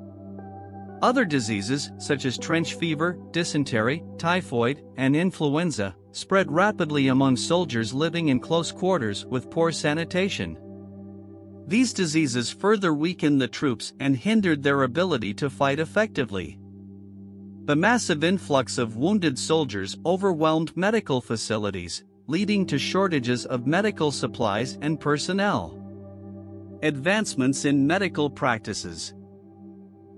Speaker 1: Other diseases, such as trench fever, dysentery, typhoid, and influenza, spread rapidly among soldiers living in close quarters with poor sanitation. These diseases further weakened the troops and hindered their ability to fight effectively. The massive influx of wounded soldiers overwhelmed medical facilities, leading to shortages of medical supplies and personnel. Advancements in medical practices.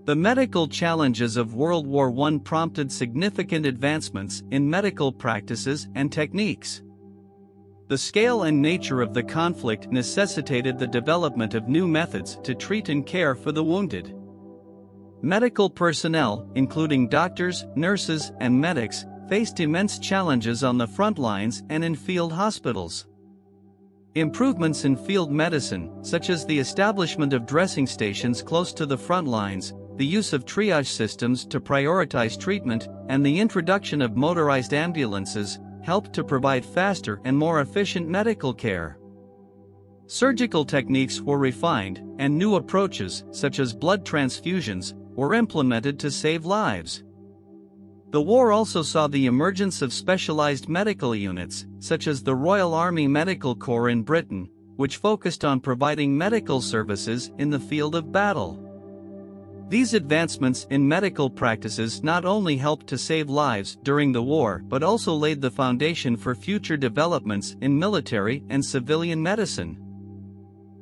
Speaker 1: The medical challenges of World War I prompted significant advancements in medical practices and techniques. The scale and nature of the conflict necessitated the development of new methods to treat and care for the wounded. Medical personnel, including doctors, nurses, and medics, faced immense challenges on the front lines and in field hospitals. Improvements in field medicine, such as the establishment of dressing stations close to the front lines, the use of triage systems to prioritize treatment, and the introduction of motorized ambulances, helped to provide faster and more efficient medical care. Surgical techniques were refined, and new approaches, such as blood transfusions, were implemented to save lives. The war also saw the emergence of specialized medical units, such as the Royal Army Medical Corps in Britain, which focused on providing medical services in the field of battle. These advancements in medical practices not only helped to save lives during the war but also laid the foundation for future developments in military and civilian medicine.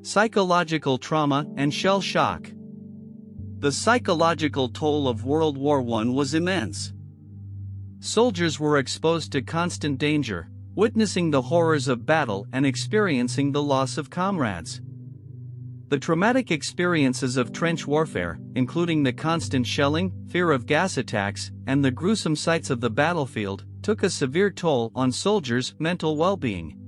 Speaker 1: Psychological trauma and shell shock. The psychological toll of World War I was immense. Soldiers were exposed to constant danger, witnessing the horrors of battle and experiencing the loss of comrades. The traumatic experiences of trench warfare, including the constant shelling, fear of gas attacks, and the gruesome sights of the battlefield, took a severe toll on soldiers' mental well-being.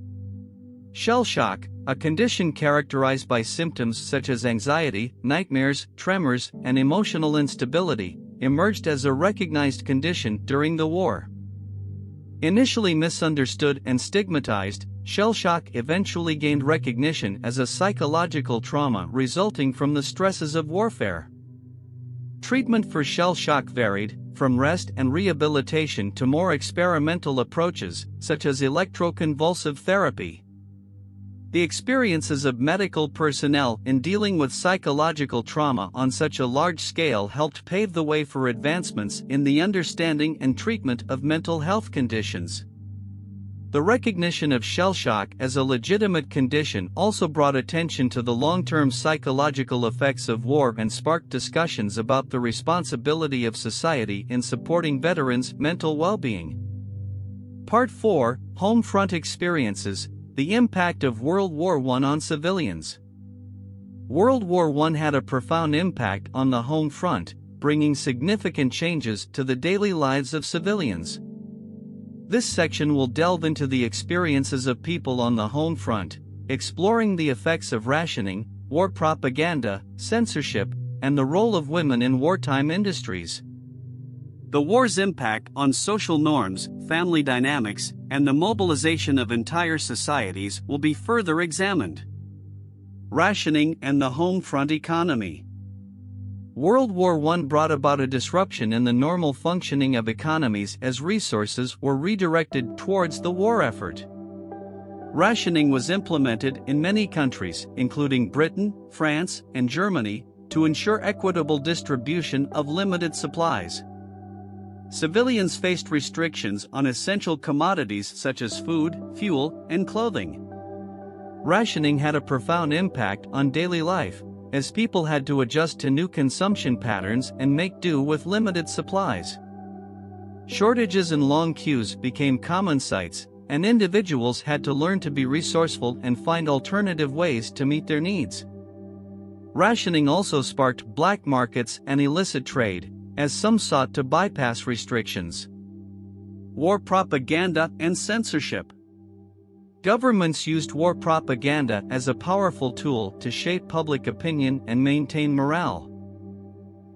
Speaker 1: Shell shock, a condition characterized by symptoms such as anxiety, nightmares, tremors, and emotional instability, emerged as a recognized condition during the war. Initially misunderstood and stigmatized, shell shock eventually gained recognition as a psychological trauma resulting from the stresses of warfare. Treatment for shell shock varied, from rest and rehabilitation to more experimental approaches, such as electroconvulsive therapy. The experiences of medical personnel in dealing with psychological trauma on such a large scale helped pave the way for advancements in the understanding and treatment of mental health conditions. The recognition of shell shock as a legitimate condition also brought attention to the long-term psychological effects of war and sparked discussions about the responsibility of society in supporting veterans' mental well-being. Part 4, Home Front Experiences, the impact of World War I on civilians. World War I had a profound impact on the home front, bringing significant changes to the daily lives of civilians. This section will delve into the experiences of people on the home front, exploring the effects of rationing, war propaganda, censorship, and the role of women in wartime industries. The war's impact on social norms, family dynamics, and the mobilization of entire societies will be further examined. Rationing and the home front economy. World War I brought about a disruption in the normal functioning of economies as resources were redirected towards the war effort. Rationing was implemented in many countries, including Britain, France, and Germany, to ensure equitable distribution of limited supplies. Civilians faced restrictions on essential commodities such as food, fuel, and clothing. Rationing had a profound impact on daily life, as people had to adjust to new consumption patterns and make do with limited supplies. Shortages and long queues became common sights, and individuals had to learn to be resourceful and find alternative ways to meet their needs. Rationing also sparked black markets and illicit trade, as some sought to bypass restrictions. War propaganda and censorship. Governments used war propaganda as a powerful tool to shape public opinion and maintain morale.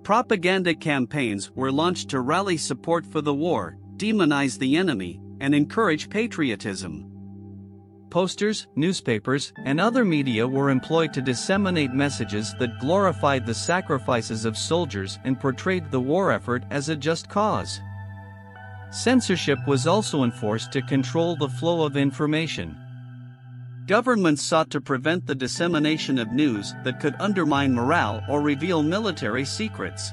Speaker 1: Propaganda campaigns were launched to rally support for the war, demonize the enemy, and encourage patriotism. Posters, newspapers, and other media were employed to disseminate messages that glorified the sacrifices of soldiers and portrayed the war effort as a just cause. Censorship was also enforced to control the flow of information. Governments sought to prevent the dissemination of news that could undermine morale or reveal military secrets.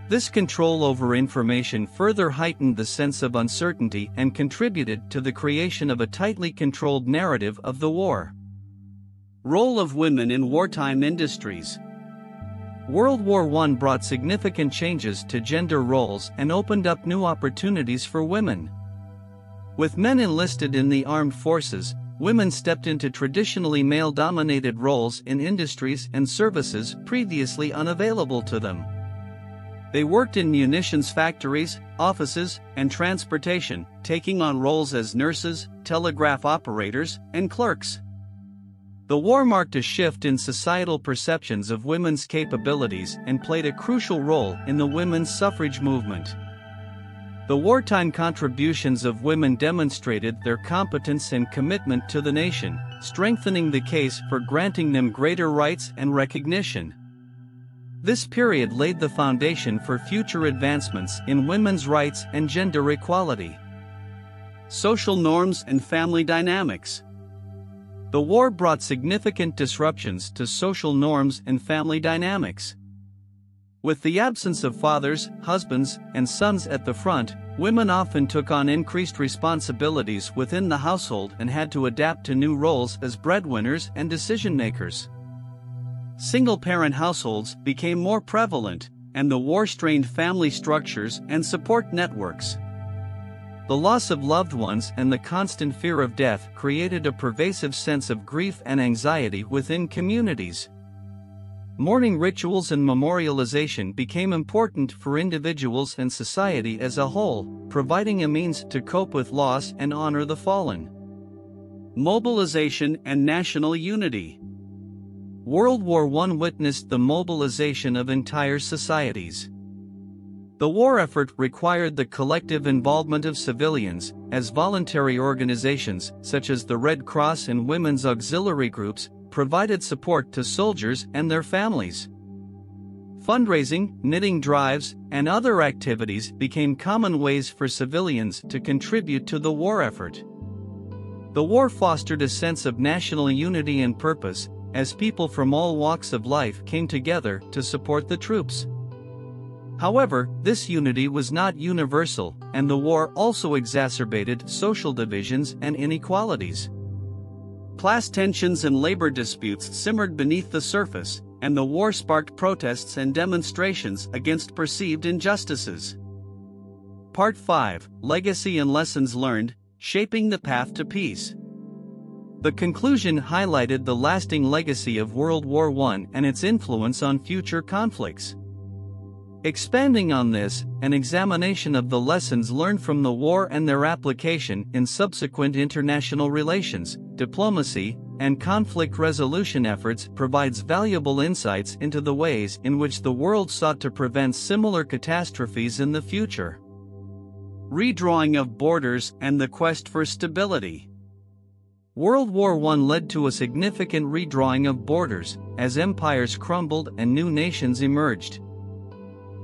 Speaker 1: This control over information further heightened the sense of uncertainty and contributed to the creation of a tightly controlled narrative of the war. Role of women in wartime industries. World War I brought significant changes to gender roles and opened up new opportunities for women. With men enlisted in the armed forces, women stepped into traditionally male-dominated roles in industries and services previously unavailable to them. They worked in munitions factories, offices, and transportation, taking on roles as nurses, telegraph operators, and clerks. The war marked a shift in societal perceptions of women's capabilities and played a crucial role in the women's suffrage movement. The wartime contributions of women demonstrated their competence and commitment to the nation, strengthening the case for granting them greater rights and recognition. This period laid the foundation for future advancements in women's rights and gender equality. Social norms and family dynamics. The war brought significant disruptions to social norms and family dynamics. With the absence of fathers, husbands, and sons at the front, women often took on increased responsibilities within the household and had to adapt to new roles as breadwinners and decision-makers. Single-parent households became more prevalent, and the war strained family structures and support networks. The loss of loved ones and the constant fear of death created a pervasive sense of grief and anxiety within communities. Mourning rituals and memorialization became important for individuals and society as a whole, providing a means to cope with loss and honor the fallen. Mobilization and national unity. World War I witnessed the mobilization of entire societies. The war effort required the collective involvement of civilians, as voluntary organizations, such as the Red Cross and women's auxiliary groups, provided support to soldiers and their families. Fundraising, knitting drives, and other activities became common ways for civilians to contribute to the war effort. The war fostered a sense of national unity and purpose, as people from all walks of life came together to support the troops. However, this unity was not universal, and the war also exacerbated social divisions and inequalities. Class tensions and labor disputes simmered beneath the surface, and the war sparked protests and demonstrations against perceived injustices. Part 5: Legacy and Lessons Learned, Shaping the Path to Peace. The conclusion highlighted the lasting legacy of World War I and its influence on future conflicts. Expanding on this, an examination of the lessons learned from the war and their application in subsequent international relations, diplomacy, and conflict resolution efforts provides valuable insights into the ways in which the world sought to prevent similar catastrophes in the future. Redrawing of borders and the quest for stability. World War I led to a significant redrawing of borders, as empires crumbled and new nations emerged.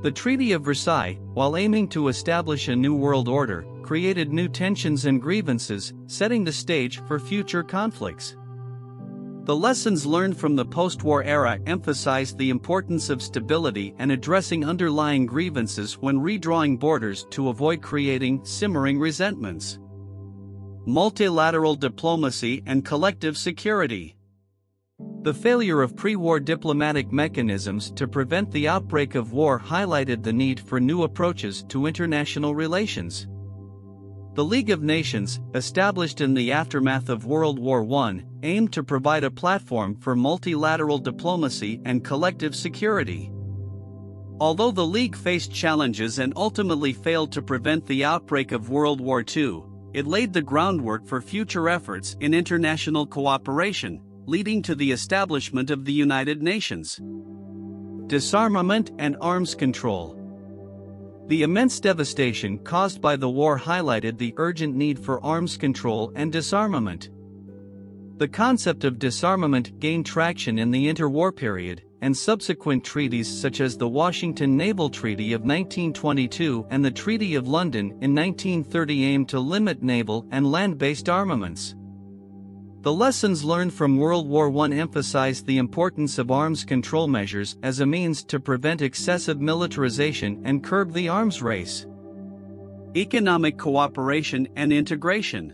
Speaker 1: The Treaty of Versailles, while aiming to establish a new world order, created new tensions and grievances, setting the stage for future conflicts. The lessons learned from the post-war era emphasized the importance of stability and addressing underlying grievances when redrawing borders to avoid creating simmering resentments. Multilateral diplomacy and collective security. The failure of pre-war diplomatic mechanisms to prevent the outbreak of war highlighted the need for new approaches to international relations. The League of Nations, established in the aftermath of World War I, aimed to provide a platform for multilateral diplomacy and collective security. Although the League faced challenges and ultimately failed to prevent the outbreak of World War II, it laid the groundwork for future efforts in international cooperation, leading to the establishment of the United Nations. Disarmament and arms control. The immense devastation caused by the war highlighted the urgent need for arms control and disarmament. The concept of disarmament gained traction in the interwar period, and subsequent treaties such as the Washington Naval Treaty of 1922 and the Treaty of London in 1930 aimed to limit naval and land-based armaments. The lessons learned from World War I emphasized the importance of arms control measures as a means to prevent excessive militarization and curb the arms race. Economic cooperation and integration.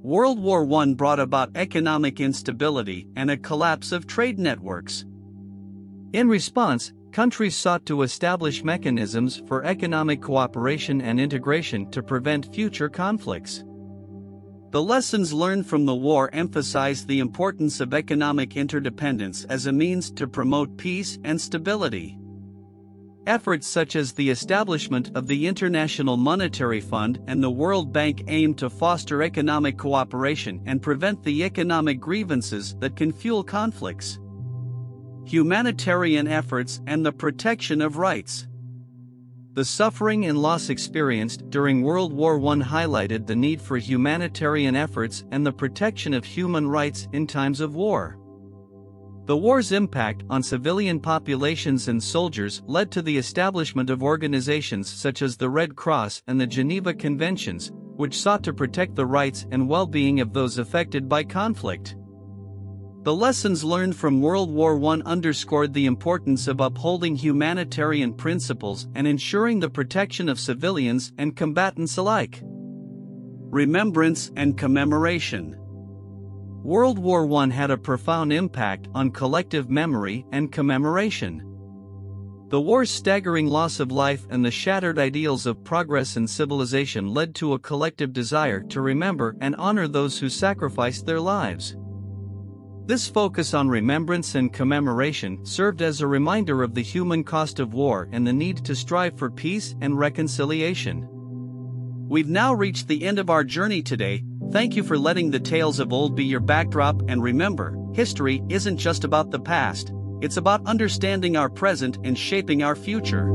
Speaker 1: World War I brought about economic instability and a collapse of trade networks. In response, countries sought to establish mechanisms for economic cooperation and integration to prevent future conflicts. The lessons learned from the war emphasized the importance of economic interdependence as a means to promote peace and stability. Efforts such as the establishment of the International Monetary Fund and the World Bank aimed to foster economic cooperation and prevent the economic grievances that can fuel conflicts. Humanitarian efforts and the protection of rights. The suffering and loss experienced during World War I highlighted the need for humanitarian efforts and the protection of human rights in times of war. The war's impact on civilian populations and soldiers led to the establishment of organizations such as the Red Cross and the Geneva Conventions, which sought to protect the rights and well-being of those affected by conflict. The lessons learned from World War I underscored the importance of upholding humanitarian principles and ensuring the protection of civilians and combatants alike. Remembrance and commemoration. World War I had a profound impact on collective memory and commemoration. The war's staggering loss of life and the shattered ideals of progress and civilization led to a collective desire to remember and honor those who sacrificed their lives. This focus on remembrance and commemoration served as a reminder of the human cost of war and the need to strive for peace and reconciliation. We've now reached the end of our journey today. Thank you for letting the tales of old be your backdrop, and remember, history isn't just about the past, it's about understanding our present and shaping our future.